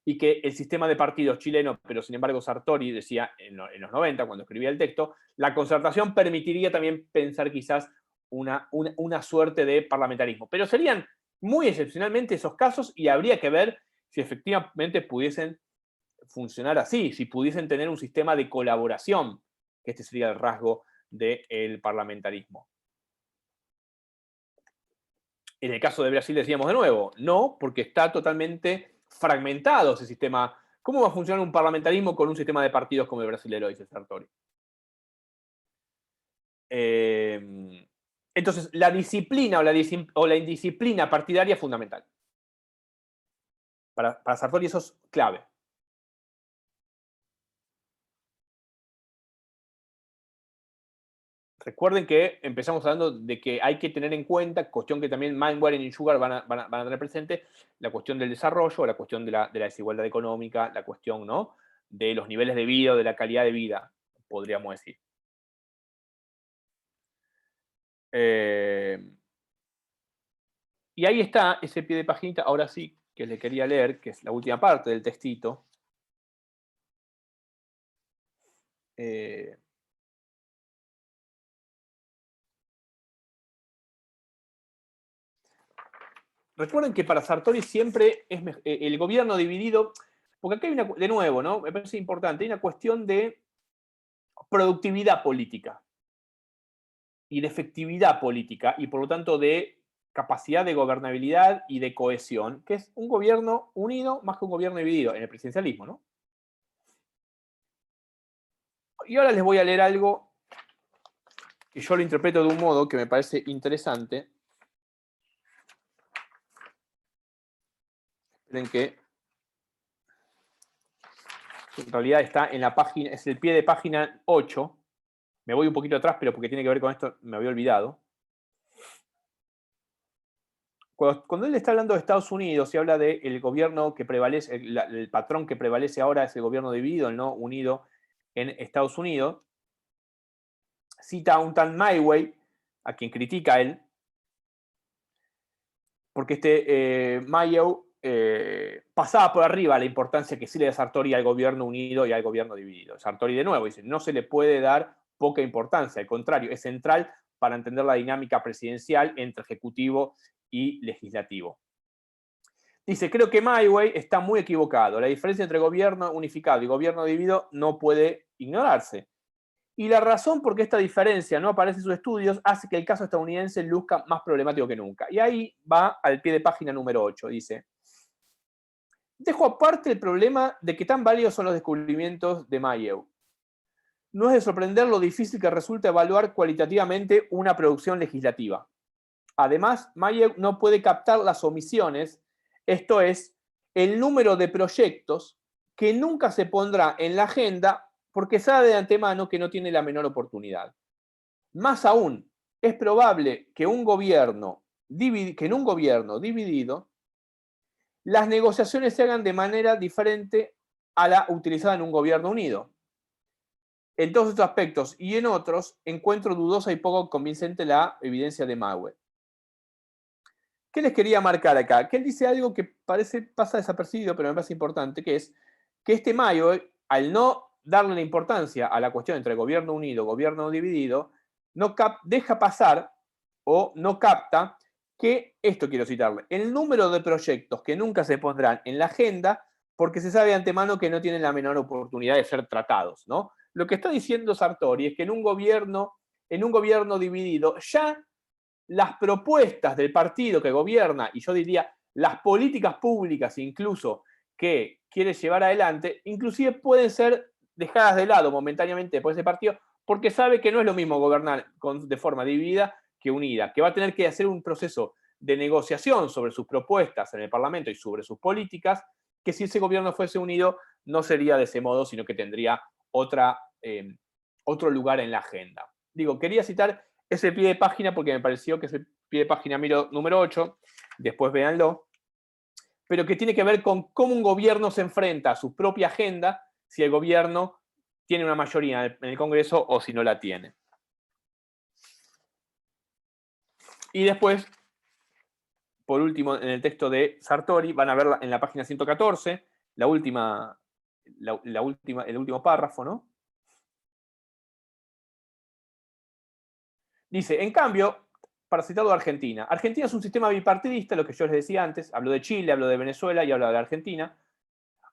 y que el sistema de partidos chileno, pero sin embargo Sartori decía en los 90, cuando escribía el texto, la concertación permitiría también pensar quizás una suerte de parlamentarismo. Pero serían muy excepcionalmente esos casos y habría que ver si efectivamente pudiesen funcionar así, si pudiesen tener un sistema de colaboración, que este sería el rasgo del parlamentarismo. En el caso de Brasil decíamos de nuevo, no, porque está totalmente fragmentado ese sistema. ¿Cómo va a funcionar un parlamentarismo con un sistema de partidos como el brasilero, dice Sartori? Entonces, la disciplina o la indisciplina partidaria es fundamental. Para Sartori eso es clave. Recuerden que empezamos hablando de que hay que tener en cuenta, cuestión que también Mindware y Sugar van a tener presente, la cuestión del desarrollo, la cuestión de la desigualdad económica, la cuestión, ¿no?, de los niveles de vida, de la calidad de vida, podríamos decir. Y ahí está ese pie de paginita, ahora sí, que le quería leer, que es la última parte del textito. Recuerden que para Sartori siempre es el gobierno dividido, porque acá hay una, de nuevo, ¿no?, me parece importante, hay una cuestión de productividad política y de efectividad política y por lo tanto de capacidad de gobernabilidad y de cohesión, que es un gobierno unido más que un gobierno dividido, en el presidencialismo, ¿no? Y ahora les voy a leer algo que yo lo interpreto de un modo que me parece interesante. Esperen que en realidad está en la página, es el pie de página 8. Me voy un poquito atrás, pero porque tiene que ver con esto, me había olvidado. Cuando él está hablando de Estados Unidos y habla del gobierno que prevalece, el patrón que prevalece ahora es el gobierno dividido, el no unido en Estados Unidos, cita a un tal Mayway, a quien critica él, porque Mayo pasaba por arriba la importancia que sí le da Sartori al gobierno unido y al gobierno dividido. Sartori de nuevo dice, no se le puede dar poca importancia, al contrario, es central para entender la dinámica presidencial entre ejecutivo y legislativo. Dice, creo que Mayway está muy equivocado. La diferencia entre gobierno unificado y gobierno dividido no puede ignorarse. Y la razón por qué esta diferencia no aparece en sus estudios hace que el caso estadounidense luzca más problemático que nunca. Y ahí va al pie de página número 8. Dice, dejo aparte el problema de que tan válidos son los descubrimientos de Mayow. No es de sorprender lo difícil que resulta evaluar cualitativamente una producción legislativa. Además, Mayow no puede captar las omisiones, esto es, el número de proyectos que nunca se pondrá en la agenda porque sabe de antemano que no tiene la menor oportunidad. Más aún, es probable que en un gobierno dividido las negociaciones se hagan de manera diferente a la utilizada en un gobierno unido. En todos estos aspectos y en otros, encuentro dudosa y poco convincente la evidencia de Mayway. ¿Qué les quería marcar acá? Que él dice algo que pasa desapercibido, pero me parece importante, que es que este Mayway, al no darle la importancia a la cuestión entre gobierno unido y gobierno dividido, no deja pasar o no capta que, esto quiero citarle, el número de proyectos que nunca se pondrán en la agenda porque se sabe de antemano que no tienen la menor oportunidad de ser tratados, ¿no? Lo que está diciendo Sartori es que en un gobierno dividido ya las propuestas del partido que gobierna, y yo diría las políticas públicas incluso que quiere llevar adelante, inclusive pueden ser dejadas de lado momentáneamente por ese partido, porque sabe que no es lo mismo gobernar de forma dividida que unida, que va a tener que hacer un proceso de negociación sobre sus propuestas en el Parlamento y sobre sus políticas, que si ese gobierno fuese unido no sería de ese modo, sino que tendría otro lugar en la agenda. Digo, quería citar ese pie de página porque me pareció que es el pie de página número 8, después véanlo, pero que tiene que ver con cómo un gobierno se enfrenta a su propia agenda si el gobierno tiene una mayoría en el Congreso o si no la tiene. Y después, por último, en el texto de Sartori, van a ver en la página 114, el último párrafo, ¿no? Dice, en cambio, para citarlo de Argentina, Argentina es un sistema bipartidista, lo que yo les decía antes, hablo de Chile, hablo de Venezuela y hablo de Argentina.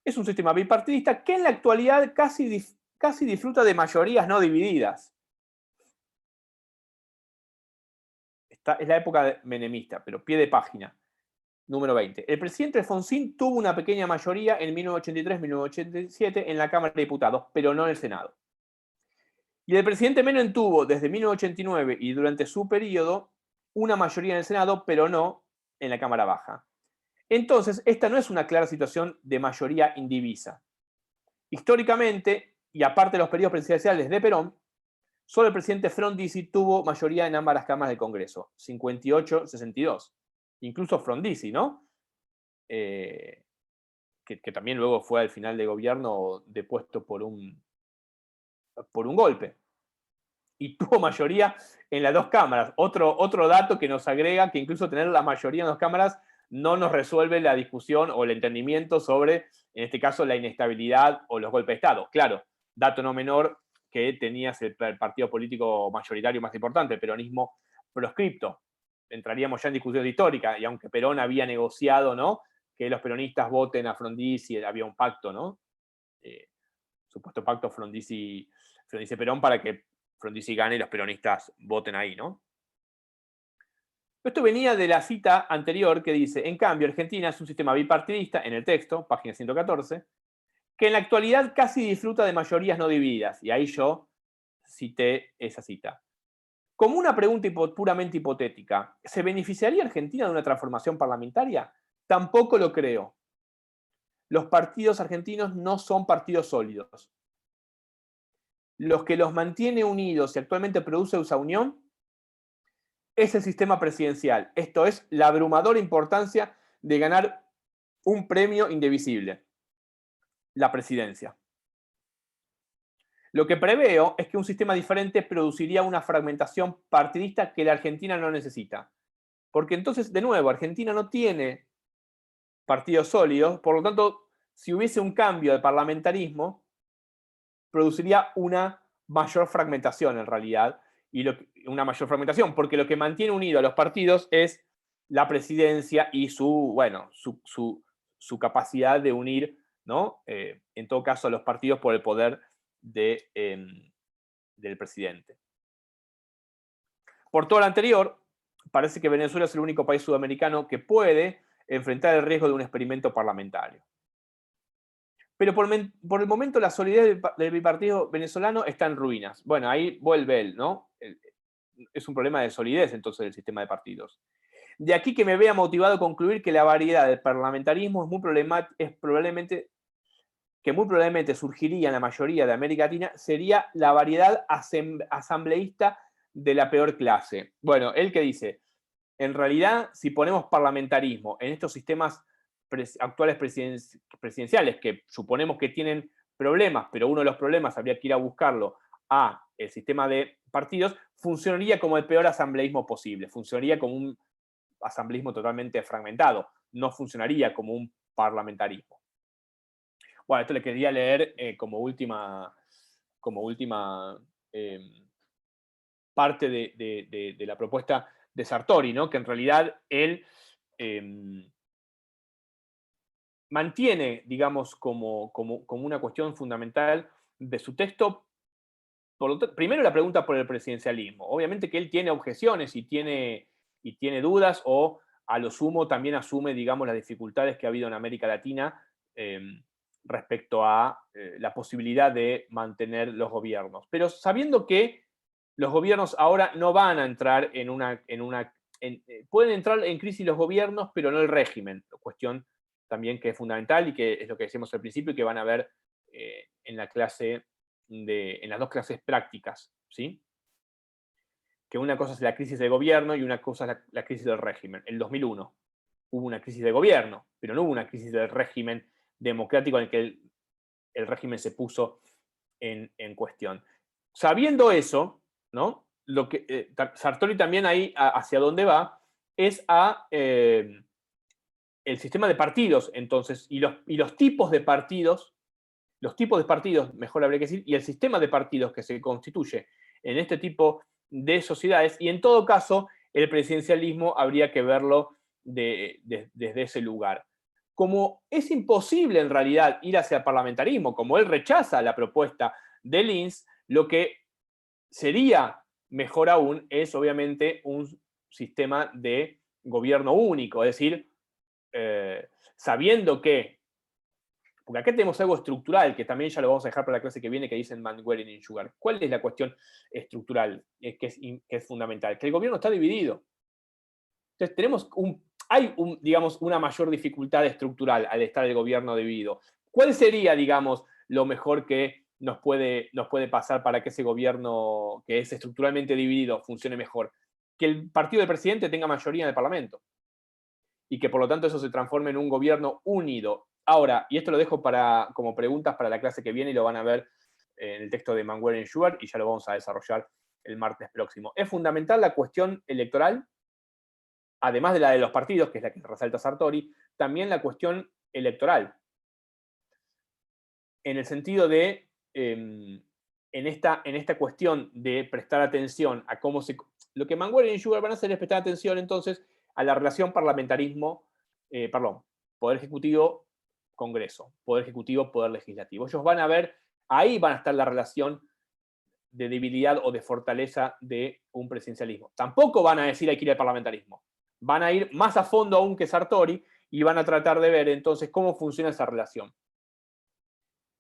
Es un sistema bipartidista que en la actualidad casi disfruta de mayorías no divididas. Es la época menemista, pero pie de página, número 20. El presidente Alfonsín tuvo una pequeña mayoría en 1983-1987 en la Cámara de Diputados, pero no en el Senado. Y el presidente Menem tuvo desde 1989 y durante su periodo una mayoría en el Senado, pero no en la Cámara Baja. Entonces, esta no es una clara situación de mayoría indivisa. Históricamente, y aparte de los periodos presidenciales de Perón, Solo el presidente Frondizi tuvo mayoría en ambas las cámaras del Congreso, 58-62. Incluso Frondizi, ¿no? Que también luego fue al final de gobierno depuesto por un golpe. Y tuvo mayoría en las dos cámaras. Otro dato que nos agrega que incluso tener la mayoría en las dos cámaras no nos resuelve la discusión o el entendimiento sobre, en este caso, la inestabilidad o los golpes de Estado. Claro, dato no menor que tenías el partido político mayoritario más importante, el peronismo proscripto. Entraríamos ya en discusiones históricas, y aunque Perón había negociado, ¿no?, que los peronistas voten a Frondizi, había un pacto, ¿no? Supuesto pacto Frondizi-Perón para que Frondizi gane y los peronistas voten ahí, ¿no? Esto venía de la cita anterior que dice, en cambio, Argentina es un sistema bipartidista, en el texto, página 114, que en la actualidad casi disfruta de mayorías no divididas. Y ahí yo cité esa cita. Como una pregunta puramente hipotética, ¿se beneficiaría Argentina de una transformación parlamentaria? Tampoco lo creo. Los partidos argentinos no son partidos sólidos. Los que los mantiene unidos y actualmente produce esa unión es el sistema presidencial. Esto es la abrumadora importancia de ganar un premio indivisible, la presidencia. Lo que preveo es que un sistema diferente produciría una fragmentación partidista que la Argentina no necesita. Porque entonces, de nuevo, Argentina no tiene partidos sólidos, por lo tanto, si hubiese un cambio de parlamentarismo, produciría una mayor fragmentación en realidad, una mayor fragmentación, porque lo que mantiene unidos a los partidos es la presidencia y su capacidad de unir, ¿no?, en todo caso, a los partidos por el poder del presidente. Por todo lo anterior, parece que Venezuela es el único país sudamericano que puede enfrentar el riesgo de un experimento parlamentario. Pero por el momento la solidez del bipartido venezolano está en ruinas. Bueno, ahí vuelve él, ¿no? Es un problema de solidez entonces del sistema de partidos. De aquí que me vea motivado a concluir que la variedad del parlamentarismo muy probablemente surgiría en la mayoría de América Latina, sería la variedad asambleísta de la peor clase. Bueno, él que dice, en realidad, si ponemos parlamentarismo en estos sistemas actuales presidenciales, que suponemos que tienen problemas, pero uno de los problemas habría que ir a buscarlo a el sistema de partidos, funcionaría como el peor asambleísmo posible, funcionaría como un asambleísmo totalmente fragmentado, no funcionaría como un parlamentarismo. Bueno, esto le quería leer como última parte de la propuesta de Sartori, ¿no?, que en realidad él mantiene, digamos, como una cuestión fundamental de su texto, primero la pregunta por el presidencialismo. Obviamente que él tiene objeciones y tiene dudas, o a lo sumo también asume, digamos, las dificultades que ha habido en América Latina respecto a la posibilidad de mantener los gobiernos. Pero sabiendo que los gobiernos ahora no van a entrar pueden entrar en crisis los gobiernos, pero no el régimen, cuestión también que es fundamental y que es lo que decíamos al principio y que van a ver en las dos clases prácticas, ¿sí? Que una cosa es la crisis de gobierno y una cosa es la crisis del régimen. En 2001 hubo una crisis de gobierno, pero no hubo una crisis del régimen democrático en el que el régimen se puso en cuestión. Sabiendo eso, ¿no?, lo que Sartori también ahí hacia dónde va es a el sistema de partidos, entonces, y los tipos de partidos, mejor habría que decir, y el sistema de partidos que se constituye en este tipo de sociedades, y en todo caso, el presidencialismo habría que verlo desde ese lugar. Como es imposible en realidad ir hacia el parlamentarismo, como él rechaza la propuesta de Lins, lo que sería mejor aún es obviamente un sistema de gobierno único, es decir, sabiendo que, porque acá tenemos algo estructural, que también ya lo vamos a dejar para la clase que viene, que dicen Manguerin y Sugar. ¿Cuál es la cuestión estructural que es fundamental? Que el gobierno está dividido. Entonces hay digamos, una mayor dificultad estructural al estar el gobierno dividido. ¿Cuál sería, digamos, lo mejor que nos puede pasar para que ese gobierno, que es estructuralmente dividido, funcione mejor? Que el partido del presidente tenga mayoría en el Parlamento y que por lo tanto eso se transforme en un gobierno unido. Ahora, y esto lo dejo como preguntas para la clase que viene y lo van a ver en el texto de Manguer y Schubert y ya lo vamos a desarrollar el martes próximo. ¿Es fundamental la cuestión electoral? Además de la de los partidos, que es la que resalta Sartori, también la cuestión electoral. En el sentido de, en esta cuestión de prestar atención a cómo se... Lo que Manguer y Schubert van a hacer es prestar atención entonces a la relación Poder Ejecutivo, Congreso, Poder Ejecutivo, Poder Legislativo. Ellos van a ver, ahí van a estar la relación de debilidad o de fortaleza de un presidencialismo. Tampoco van a decir hay que ir al parlamentarismo. Van a ir más a fondo aún que Sartori y van a tratar de ver entonces cómo funciona esa relación.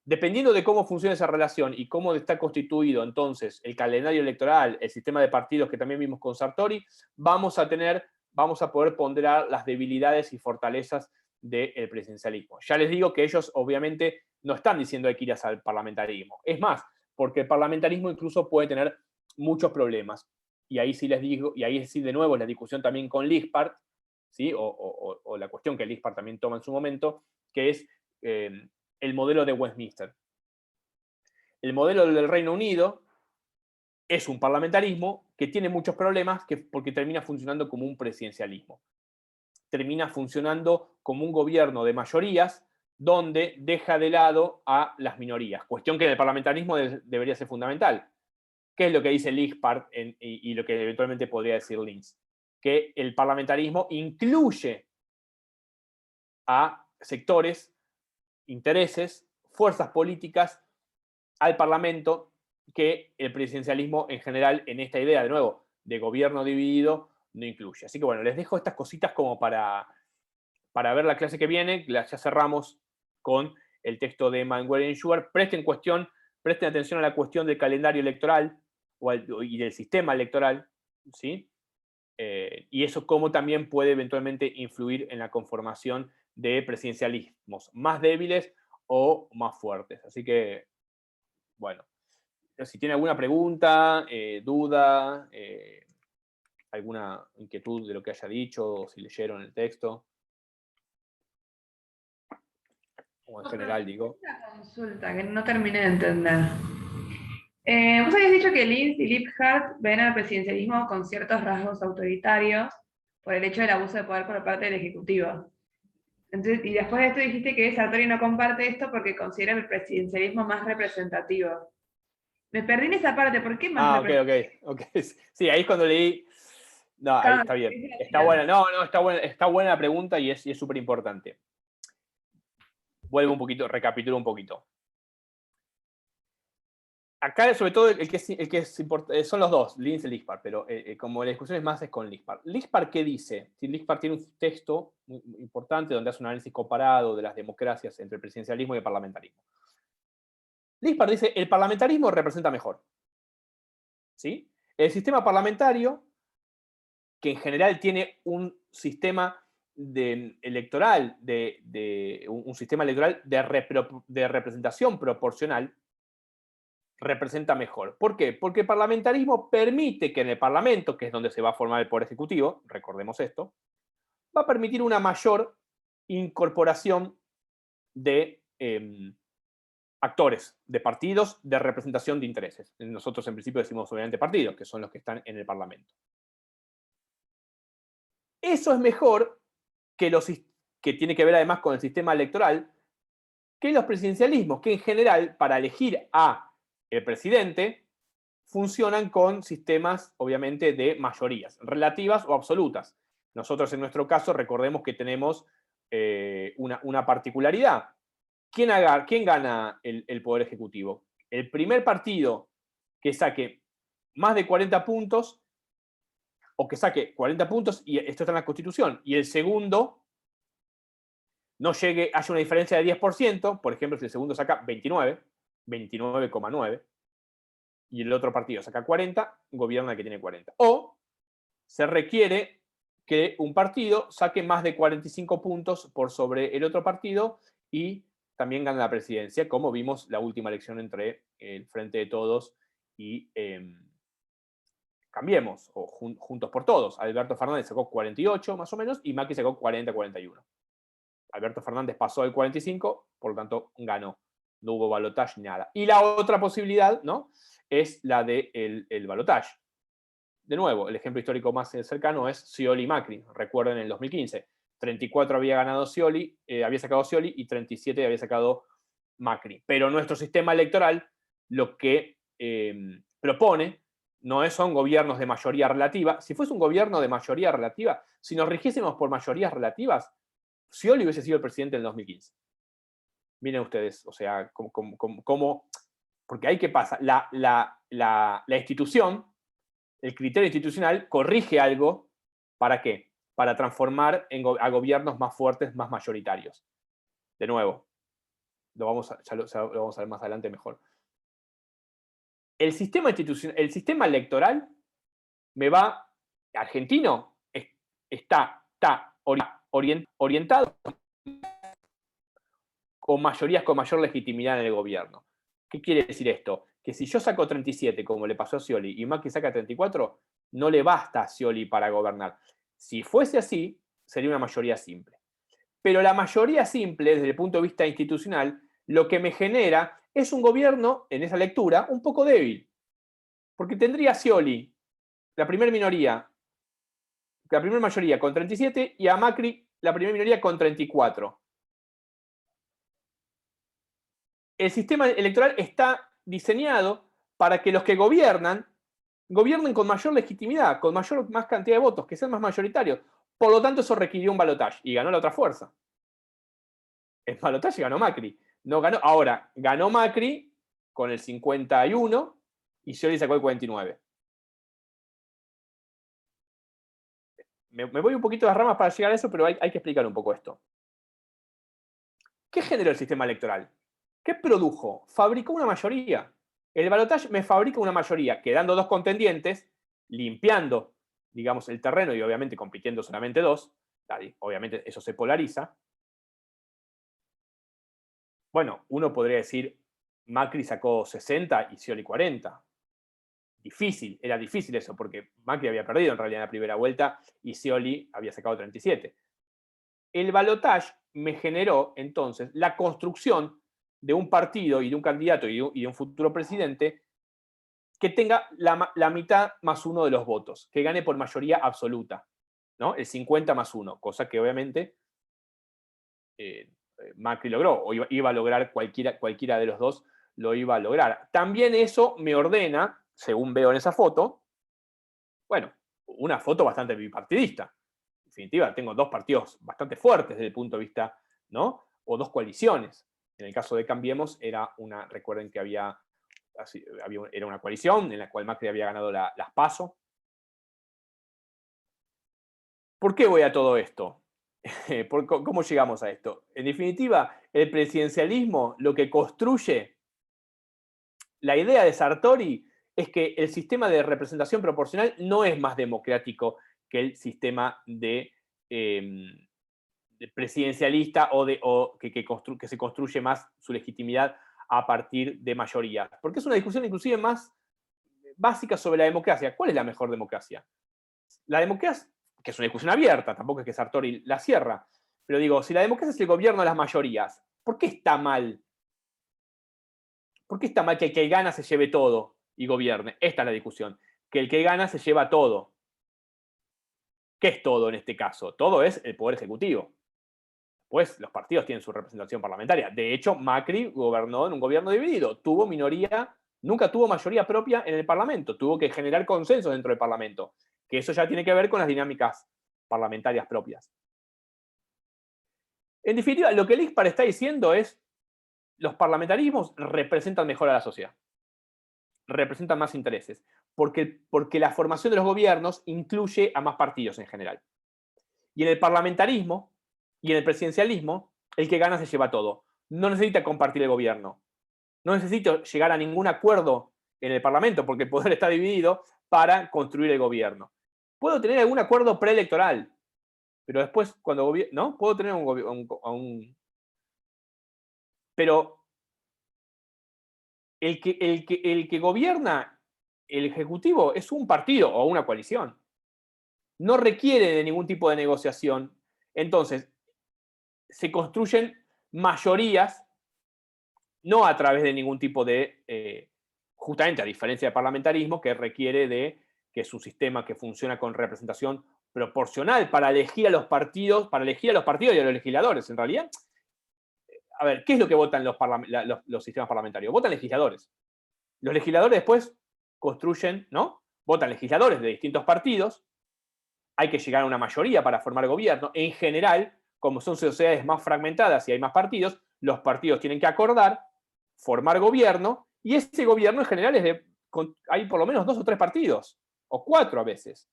Dependiendo de cómo funciona esa relación y cómo está constituido entonces el calendario electoral, el sistema de partidos que también vimos con Sartori, vamos a poder ponderar las debilidades y fortalezas del presidencialismo. Ya les digo que ellos obviamente no están diciendo hay que ir al parlamentarismo. Es más, porque el parlamentarismo incluso puede tener muchos problemas. Y ahí sí les digo, y ahí sí de nuevo la discusión también con Lispart, ¿sí? o la cuestión que Lispart también toma en su momento, que es el modelo de Westminster. El modelo del Reino Unido es un parlamentarismo que tiene muchos problemas porque termina funcionando como un presidencialismo. Termina funcionando como un gobierno de mayorías donde deja de lado a las minorías. Cuestión que en el parlamentarismo debería ser fundamental. ¿Qué es lo que dice Lispart y lo que eventualmente podría decir Linz? Que el parlamentarismo incluye a sectores, intereses, fuerzas políticas al Parlamento que el presidencialismo en general en esta idea, de nuevo, de gobierno dividido, no incluye. Así que bueno, les dejo estas cositas como para ver la clase que viene. Ya cerramos con el texto de Manguer y Schubert. Presten atención a la cuestión del calendario electoral y del sistema electoral, ¿sí? Y eso cómo también puede eventualmente influir en la conformación de presidencialismos más débiles o más fuertes. Así que, bueno, si tiene alguna pregunta, duda, alguna inquietud de lo que haya dicho, o si leyeron el texto, o en general, digo. Una consulta que no terminé de entender. Vos habías dicho que Linz y Liphart ven al presidencialismo con ciertos rasgos autoritarios por el hecho del abuso de poder por parte del Ejecutivo. Entonces, y después de esto dijiste que Sartori no comparte esto porque considera el presidencialismo más representativo. Me perdí en esa parte, ¿por qué más representativo? Ok. Sí, ahí es cuando leí. No, ahí Claro, está bien. ¿qué Está decía? buena. No, está buena la pregunta y es súper importante. Vuelvo un poquito, recapitulo un poquito. Acá, sobre todo, el que es importante, son los dos, Linz y Lispart, pero como la discusión es más es con Lispart. ¿Lispart qué dice? Lispart tiene un texto muy importante donde hace un análisis comparado de las democracias entre el presidencialismo y el parlamentarismo. Lispart dice, el parlamentarismo representa mejor. ¿Sí? El sistema parlamentario, que en general tiene un sistema electoral, un sistema electoral de representación proporcional, representa mejor. ¿Por qué? Porque el parlamentarismo permite que en el Parlamento, que es donde se va a formar el Poder Ejecutivo, recordemos esto, va a permitir una mayor incorporación de actores, de partidos, de representación de intereses. Nosotros en principio decimos obviamente partidos, que son los que están en el Parlamento. Eso es mejor que tiene que ver además con el sistema electoral, que los presidencialismos, que en general, para elegir a el presidente, funcionan con sistemas, obviamente, de mayorías, relativas o absolutas. Nosotros, en nuestro caso, recordemos que tenemos una particularidad. ¿Quién gana el Poder Ejecutivo? El primer partido que saque más de 40 puntos, o que saque 40 puntos, y esto está en la Constitución, y el segundo no haya una diferencia de 10%, por ejemplo, si el segundo saca 29, 29,9, y el otro partido saca 40, gobierna el que tiene 40. O se requiere que un partido saque más de 45 puntos por sobre el otro partido y también gana la presidencia, como vimos la última elección entre el Frente de Todos y Cambiemos, o Juntos por Todos. Alberto Fernández sacó 48 más o menos, y Macri sacó 40-41. Alberto Fernández pasó al 45, por lo tanto ganó. No hubo balotaje ni nada. Y la otra posibilidad, ¿no?, es la del el balotaje. De nuevo, el ejemplo histórico más cercano es Scioli-Macri. Recuerden, en el 2015, 34 había ganado Scioli, había sacado Scioli, y 37 había sacado Macri. Pero nuestro sistema electoral lo que propone no son gobiernos de mayoría relativa. Si fuese un gobierno de mayoría relativa, si nos rigiésemos por mayorías relativas, Scioli hubiese sido el presidente en el 2015. Miren ustedes, o sea, porque ahí qué pasa, la institución, el criterio institucional corrige algo, ¿para qué? Para transformar a gobiernos más fuertes, más mayoritarios. De nuevo, ya lo vamos a ver más adelante mejor. El sistema electoral argentino está orientado con mayorías con mayor legitimidad en el gobierno. ¿Qué quiere decir esto? Que si yo saco 37, como le pasó a Scioli, y Macri saca 34, no le basta a Scioli para gobernar. Si fuese así, sería una mayoría simple. Pero la mayoría simple, desde el punto de vista institucional, lo que me genera es un gobierno, en esa lectura, un poco débil. Porque tendría a Scioli, la primera mayoría con 37, y a Macri, la primera minoría con 34. El sistema electoral está diseñado para que los que gobiernen con mayor legitimidad, con más cantidad de votos, que sean más mayoritarios. Por lo tanto, eso requirió un balotaje, y ganó la otra fuerza. El balotaje ganó Macri. No ganó, ahora, ganó Macri con el 51 y Scioli sacó el 49. Me voy un poquito de las ramas para llegar a eso, pero hay que explicar un poco esto. ¿Qué generó el sistema electoral? ¿Qué produjo? Fabricó una mayoría. El balotaje me fabrica una mayoría, quedando dos contendientes, limpiando, digamos, el terreno y obviamente compitiendo solamente dos. Obviamente eso se polariza. Bueno, uno podría decir, Macri sacó 60 y Scioli 40. Era difícil eso, porque Macri había perdido en realidad en la primera vuelta y Scioli había sacado 37. El balotaje me generó entonces la construcción de un partido y de un candidato y de un futuro presidente que tenga la mitad más uno de los votos, que gane por mayoría absoluta, ¿no? El 50 más 1, cosa que obviamente Macri logró, o iba a lograr cualquiera de los dos, lo iba a lograr. También eso me ordena, según veo en esa foto, bueno, una foto bastante bipartidista. En definitiva, tengo dos partidos bastante fuertes desde el punto de vista, ¿no? O dos coaliciones. En el caso de Cambiemos, recuerden que era una coalición en la cual Macri había ganado las PASO. ¿Por qué voy a todo esto? ¿Cómo llegamos a esto? En definitiva, el presidencialismo lo que construye, la idea de Sartori es que el sistema de representación proporcional no es más democrático que el sistema de presidencialista o que se construye más su legitimidad a partir de mayorías. Porque es una discusión inclusive más básica sobre la democracia. ¿Cuál es la mejor democracia? La democracia, que es una discusión abierta, tampoco es que Sartori la cierra, pero digo, si la democracia es el gobierno de las mayorías, ¿por qué está mal? ¿Por qué está mal que el que gana se lleve todo y gobierne? Esta es la discusión. Que el que gana se lleva todo. ¿Qué es todo en este caso? Todo es el poder ejecutivo. Pues los partidos tienen su representación parlamentaria. De hecho, Macri gobernó en un gobierno dividido. Tuvo minoría, nunca tuvo mayoría propia en el Parlamento. Tuvo que generar consensos dentro del Parlamento. Que eso ya tiene que ver con las dinámicas parlamentarias propias. En definitiva, lo que el ISPAR está diciendo es los parlamentarismos representan mejor a la sociedad. Representan más intereses. Porque la formación de los gobiernos incluye a más partidos en general. Y en el parlamentarismo y en el presidencialismo, el que gana se lleva todo. No necesita compartir el gobierno. No necesita llegar a ningún acuerdo en el Parlamento, porque el poder está dividido para construir el gobierno. Puedo tener algún acuerdo preelectoral, pero después, cuando ¿no? Puedo tener Pero el que gobierna el Ejecutivo es un partido o una coalición. No requiere de ningún tipo de negociación. Entonces, se construyen mayorías, no a través de ningún tipo de, justamente a diferencia del parlamentarismo, que requiere de que es un sistema que funciona con representación proporcional para elegir a los partidos, y a los legisladores. En realidad, a ver, ¿qué es lo que votan los sistemas parlamentarios? Votan legisladores. Los legisladores después construyen, ¿no? Votan legisladores de distintos partidos, hay que llegar a una mayoría para formar gobierno. En general, como son sociedades más fragmentadas y hay más partidos, los partidos tienen que acordar, formar gobierno, y ese gobierno en general hay por lo menos 2 o 3 partidos, o 4 a veces.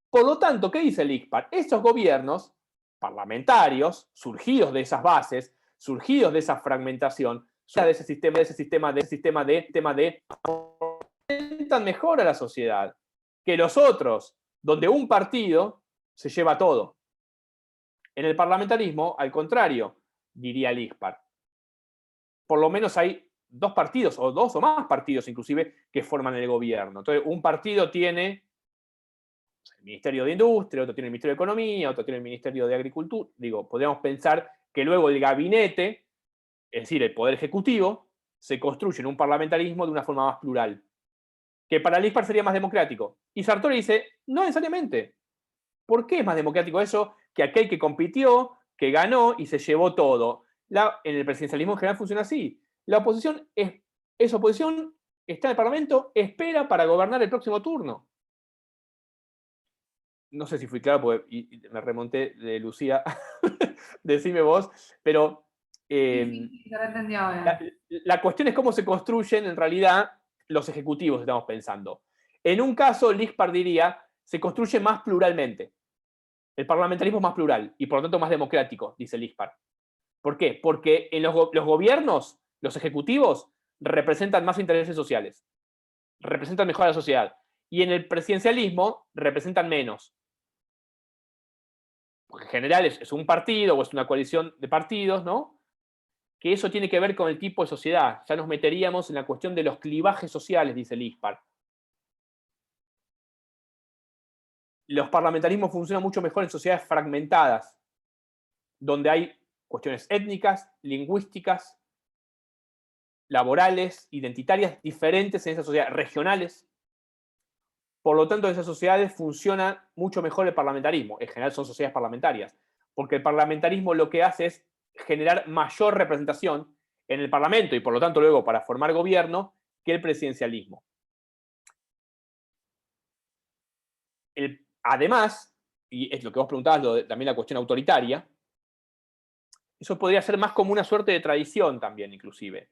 Por lo tanto, ¿qué dice el ICPAR? Esos gobiernos parlamentarios, surgidos de esas bases, surgidos de esa fragmentación, de ese sistema representan mejor a la sociedad que los otros, donde un partido se lleva todo. En el parlamentarismo, al contrario, diría el ICPAR. Por lo menos hay 2 partidos, o 2 o más partidos inclusive, que forman el gobierno. Entonces, un partido tiene el Ministerio de Industria, otro tiene el Ministerio de Economía, otro tiene el Ministerio de Agricultura. Digo, podríamos pensar que luego el gabinete, es decir, el Poder Ejecutivo, se construye en un parlamentarismo de una forma más plural, que para el ICPAR sería más democrático. Y Sartori dice, no necesariamente. ¿Por qué es más democrático eso que aquel que compitió, que ganó y se llevó todo? En el presidencialismo en general funciona así. La oposición es oposición, está en el Parlamento, espera para gobernar el próximo turno. No sé si fui claro, porque me remonté de Lucía, decime vos, pero la cuestión es cómo se construyen en realidad los ejecutivos, estamos pensando. En un caso, Lispar diría, se construye más pluralmente. El parlamentarismo es más plural y por lo tanto más democrático, dice Lispar. ¿Por qué? Porque en los gobiernos, los ejecutivos, representan más intereses sociales, representan mejor a la sociedad. Y en el presidencialismo representan menos. Porque en general es un partido o es una coalición de partidos, ¿no? Que eso tiene que ver con el tipo de sociedad. Ya nos meteríamos en la cuestión de los clivajes sociales, dice Lispar. Los parlamentarismos funcionan mucho mejor en sociedades fragmentadas, donde hay cuestiones étnicas, lingüísticas, laborales, identitarias, diferentes en esas sociedades, regionales. Por lo tanto, en esas sociedades funciona mucho mejor el parlamentarismo. En general son sociedades parlamentarias, porque el parlamentarismo lo que hace es generar mayor representación en el Parlamento y por lo tanto luego para formar gobierno que el presidencialismo. Además, y es lo que vos preguntabas, también la cuestión autoritaria, eso podría ser más como una suerte de tradición también, inclusive.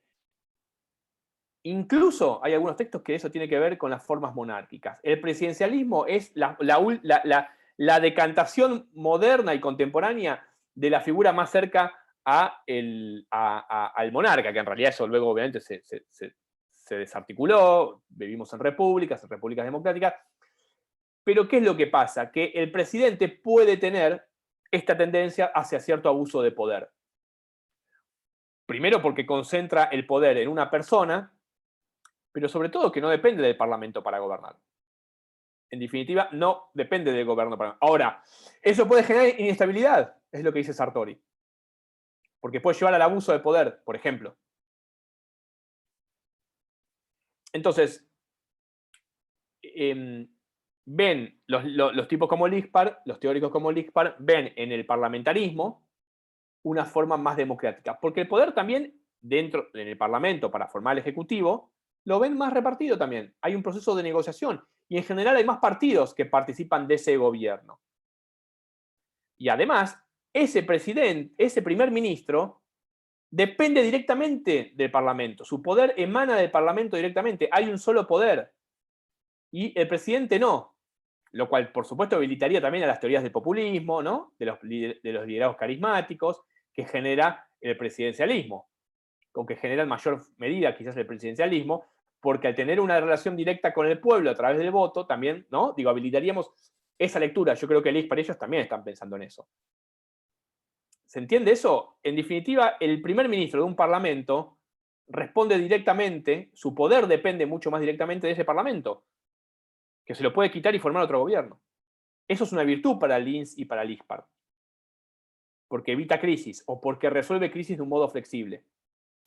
Incluso hay algunos textos que eso tiene que ver con las formas monárquicas. El presidencialismo es la decantación moderna y contemporánea de la figura más cerca al monarca, que en realidad eso luego obviamente se desarticuló, vivimos en repúblicas democráticas. Pero ¿qué es lo que pasa? Que el presidente puede tener esta tendencia hacia cierto abuso de poder. Primero porque concentra el poder en una persona, pero sobre todo que no depende del Parlamento para gobernar. En definitiva, no depende del gobierno para gobernar. Ahora, eso puede generar inestabilidad, es lo que dice Sartori. Porque puede llevar al abuso de poder, por ejemplo. Entonces, ven los tipos como Lispar, los teóricos como Lispar, ven en el parlamentarismo una forma más democrática. Porque el poder también, dentro en el Parlamento, para formar el Ejecutivo, lo ven más repartido también. Hay un proceso de negociación. Y en general hay más partidos que participan de ese gobierno. Y además, ese primer ministro, depende directamente del Parlamento. Su poder emana del Parlamento directamente. Hay un solo poder. Y el presidente no. Lo cual, por supuesto, habilitaría también a las teorías del populismo, ¿no? De los liderazgos carismáticos que genera el presidencialismo. Con que genera en mayor medida quizás el presidencialismo, porque al tener una relación directa con el pueblo a través del voto, también, ¿no? Digo, habilitaríamos esa lectura. Yo creo que Lispar y ellos también están pensando en eso. ¿Se entiende eso? En definitiva, el primer ministro de un parlamento responde directamente, su poder depende mucho más directamente de ese parlamento, que se lo puede quitar y formar otro gobierno. Eso es una virtud para Linz y para Lippard, porque evita crisis o porque resuelve crisis de un modo flexible,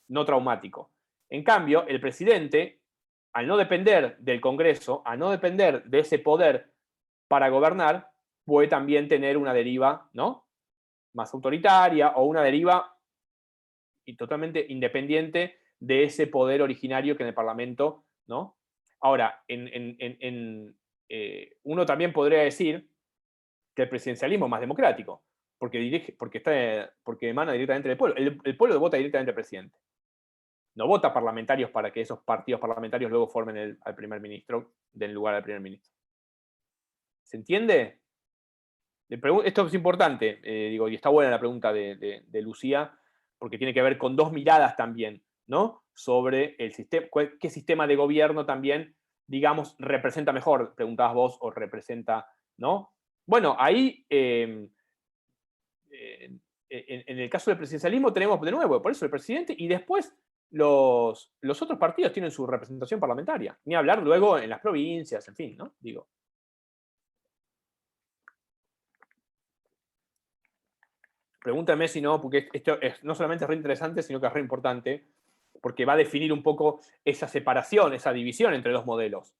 no traumático. En cambio, el presidente, al no depender del Congreso, al no depender de ese poder para gobernar, puede también tener una deriva, ¿no?, más autoritaria o una deriva y totalmente independiente de ese poder originario que en el Parlamento, ¿no? Ahora, uno también podría decir que el presidencialismo es más democrático, porque emana directamente del pueblo. El pueblo vota directamente al presidente. No vota parlamentarios para que esos partidos parlamentarios luego formen al primer ministro, den lugar al primer ministro. ¿Se entiende? Esto es importante, y está buena la pregunta de Lucía, porque tiene que ver con dos miradas también, ¿no? Sobre el sistema, qué sistema de gobierno también, digamos, representa mejor, preguntabas vos, o representa, ¿no? Bueno, ahí, en el caso del presidencialismo tenemos de nuevo, por eso el presidente, y después los otros partidos tienen su representación parlamentaria. Ni hablar luego en las provincias, en fin, ¿no? Digo. Pregúntame si no, porque esto no solamente es re interesante, sino que es re importante, porque va a definir un poco esa separación, esa división entre dos modelos,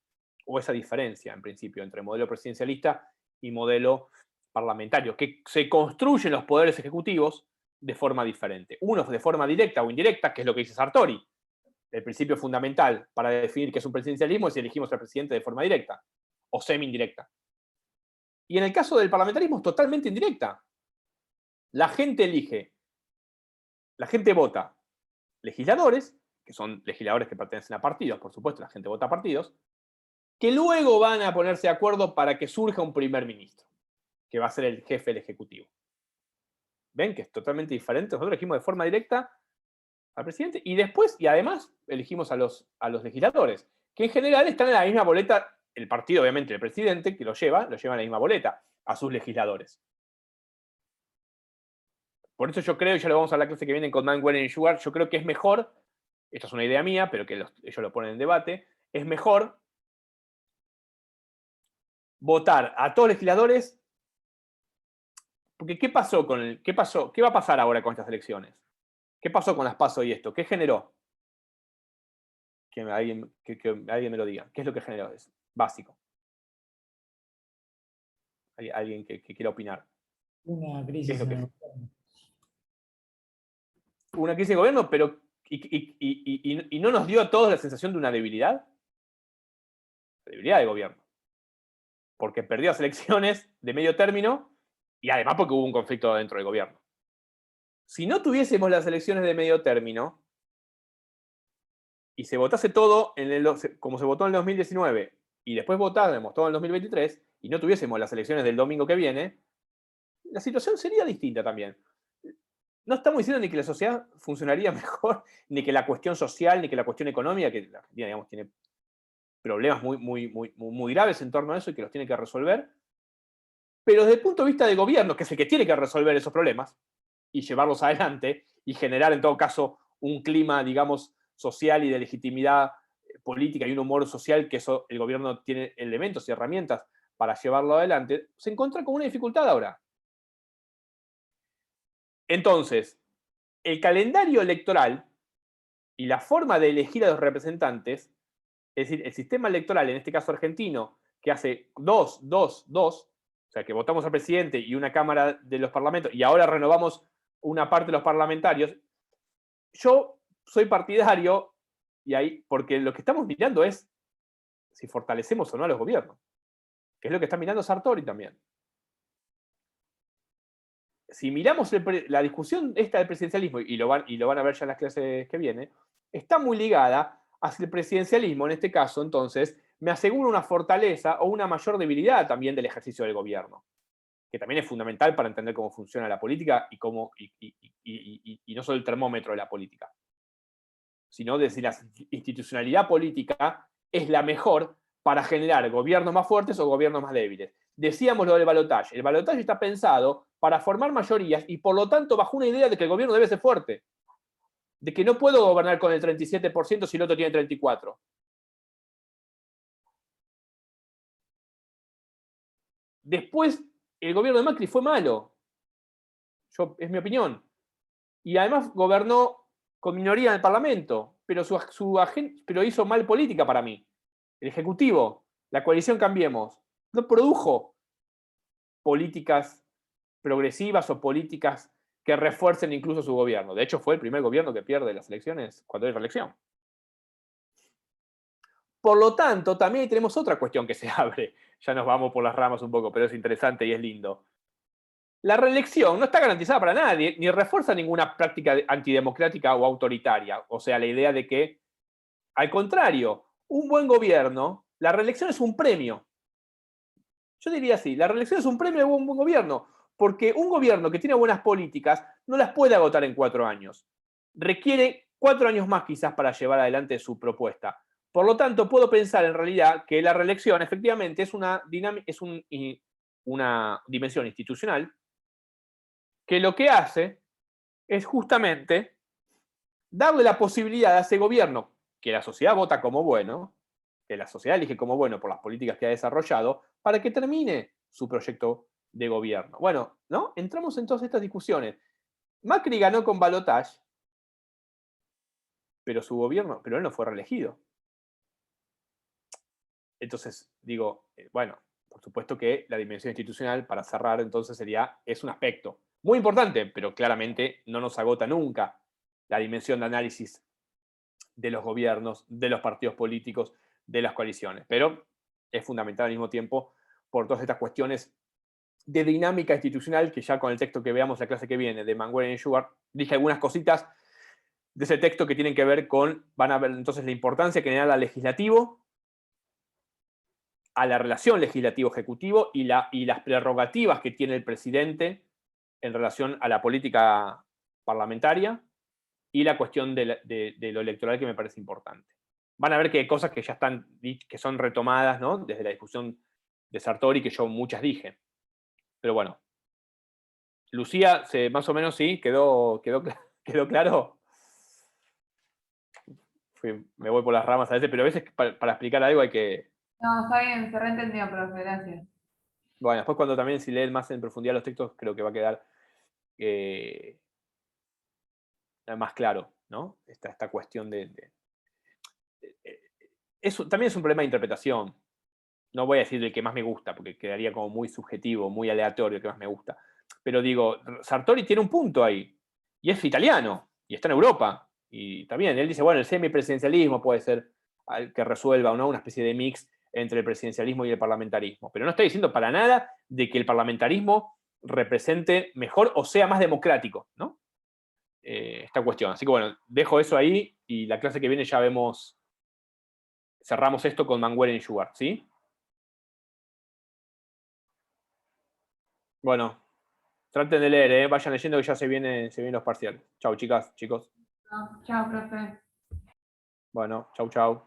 o esa diferencia, en principio, entre modelo presidencialista y modelo parlamentario, que se construyen los poderes ejecutivos de forma diferente. Unos de forma directa o indirecta, que es lo que dice Sartori. El principio fundamental para definir qué es un presidencialismo es si elegimos al presidente de forma directa o semi-indirecta. Y en el caso del parlamentarismo es totalmente indirecta. La gente elige, la gente vota legisladores, que son legisladores que pertenecen a partidos, por supuesto, la gente vota a partidos, que luego van a ponerse de acuerdo para que surja un primer ministro, que va a ser el jefe del Ejecutivo. ¿Ven que es totalmente diferente? Nosotros elegimos de forma directa al presidente y después, y además, elegimos a los legisladores, que en general están en la misma boleta, el partido, obviamente, el presidente, que lo lleva en la misma boleta, a sus legisladores. Por eso yo creo, y ya lo vamos a la clase que viene con Dan Wenner y Sugar, yo creo que es mejor, esto es una idea mía, pero que ellos lo ponen en debate, es mejor votar a todos los legisladores, porque ¿qué pasó qué va a pasar ahora con estas elecciones? ¿Qué pasó con las PASO y esto? ¿Qué generó? Que alguien me lo diga. ¿Qué es lo que generó? Es básico. Alguien que quiera opinar. Una ¿Qué es crisis lo en que el gobierno. una crisis de gobierno, pero y no nos dio a todos la sensación de una debilidad? Debilidad de gobierno. Porque perdió las elecciones de medio término y además porque hubo un conflicto dentro del gobierno. Si no tuviésemos las elecciones de medio término y se votase todo como se votó en el 2019 y después votáramos todo en el 2023 y no tuviésemos las elecciones del domingo que viene, la situación sería distinta también. No estamos diciendo ni que la sociedad funcionaría mejor, ni que la cuestión social, ni que la cuestión económica, que la Argentina, digamos, tiene problemas muy graves en torno a eso y que los tiene que resolver. Pero desde el punto de vista del gobierno, que es el que tiene que resolver esos problemas y llevarlos adelante y generar en todo caso un clima, digamos, social y de legitimidad política y un humor social, que eso el gobierno tiene elementos y herramientas para llevarlo adelante, se encuentra con una dificultad ahora. Entonces, el calendario electoral y la forma de elegir a los representantes, es decir, el sistema electoral, en este caso argentino, que hace 2, o sea, que votamos al presidente y una cámara de los parlamentos, y ahora renovamos una parte de los parlamentarios, yo soy partidario, y ahí, porque lo que estamos mirando es si fortalecemos o no a los gobiernos, que es lo que está mirando Sartori también. Si miramos la discusión esta del presidencialismo, y lo van a ver ya en las clases que vienen, está muy ligada hacia el presidencialismo, en este caso, entonces, me asegura una fortaleza o una mayor debilidad también del ejercicio del gobierno, que también es fundamental para entender cómo funciona la política y no solo el termómetro de la política, sino de si la institucionalidad política es la mejor para generar gobiernos más fuertes o gobiernos más débiles. Decíamos lo del balotaje. El balotaje está pensado para formar mayorías y por lo tanto bajo una idea de que el gobierno debe ser fuerte. De que no puedo gobernar con el 37% si el otro tiene 34%. Después, el gobierno de Macri fue malo. Es mi opinión. Y además gobernó con minoría en el Parlamento, pero, pero hizo mal política para mí. El Ejecutivo, la coalición Cambiemos, no produjo políticas progresivas o políticas que refuercen incluso su gobierno. De hecho, fue el primer gobierno que pierde las elecciones cuando hay reelección. Por lo tanto, también tenemos otra cuestión que se abre. Ya nos vamos por las ramas un poco, pero es interesante y es lindo. La reelección no está garantizada para nadie, ni refuerza ninguna práctica antidemocrática o autoritaria. O sea, la idea de que, al contrario, un buen gobierno, la reelección es un premio. Yo diría así, la reelección es un premio de un buen gobierno, porque un gobierno que tiene buenas políticas no las puede agotar en 4 años. Requiere 4 años más quizás para llevar adelante su propuesta. Por lo tanto, puedo pensar en realidad que la reelección efectivamente es una dimensión institucional que lo que hace es justamente darle la posibilidad a ese gobierno, que la sociedad vota como bueno, que la sociedad elige como bueno por las políticas que ha desarrollado, para que termine su proyecto de gobierno. Bueno, ¿no? Entramos en todas estas discusiones. Macri ganó con balotaje, pero su gobierno, pero él no fue reelegido. Entonces, digo, bueno, por supuesto que la dimensión institucional, para cerrar, entonces es un aspecto muy importante, pero claramente no nos agota nunca la dimensión de análisis de los gobiernos, de los partidos políticos, de las coaliciones. Pero es fundamental al mismo tiempo por todas estas cuestiones de dinámica institucional, que ya con el texto que veamos la clase que viene de Manguera y Schubert, dije algunas cositas de ese texto que tienen que ver con, van a ver entonces la importancia que le da al legislativo, a la relación legislativo-ejecutivo y las prerrogativas que tiene el presidente en relación a la política parlamentaria y la cuestión de lo electoral que me parece importante. Van a ver que hay cosas que ya están, que son retomadas, ¿no? Desde la discusión de Sartori, que yo muchas dije. Pero bueno, Lucía, más o menos sí, quedó claro. Me voy por las ramas a veces, pero a veces para explicar algo hay que... No, está bien, se reentendió, profe, gracias. Bueno, después cuando también si leen más en profundidad los textos, creo que va a quedar más claro, ¿no? Esta cuestión eso también es un problema de interpretación. No voy a decir el que más me gusta, porque quedaría como muy subjetivo, muy aleatorio el que más me gusta. Pero digo, Sartori tiene un punto ahí, y es italiano, y está en Europa, y también, él dice, bueno, el semipresidencialismo puede ser que resuelva o no una especie de mix entre el presidencialismo y el parlamentarismo, pero no está diciendo para nada de que el parlamentarismo represente mejor o sea más democrático, ¿no? Esta cuestión. Así que bueno, dejo eso ahí, y la clase que viene ya vemos, cerramos esto con Manguera y Schubert, ¿sí? Bueno, traten de leer, vayan leyendo que ya se vienen los parciales. Chau, chicas, chicos. No, chao, profe. Bueno, chau, chau.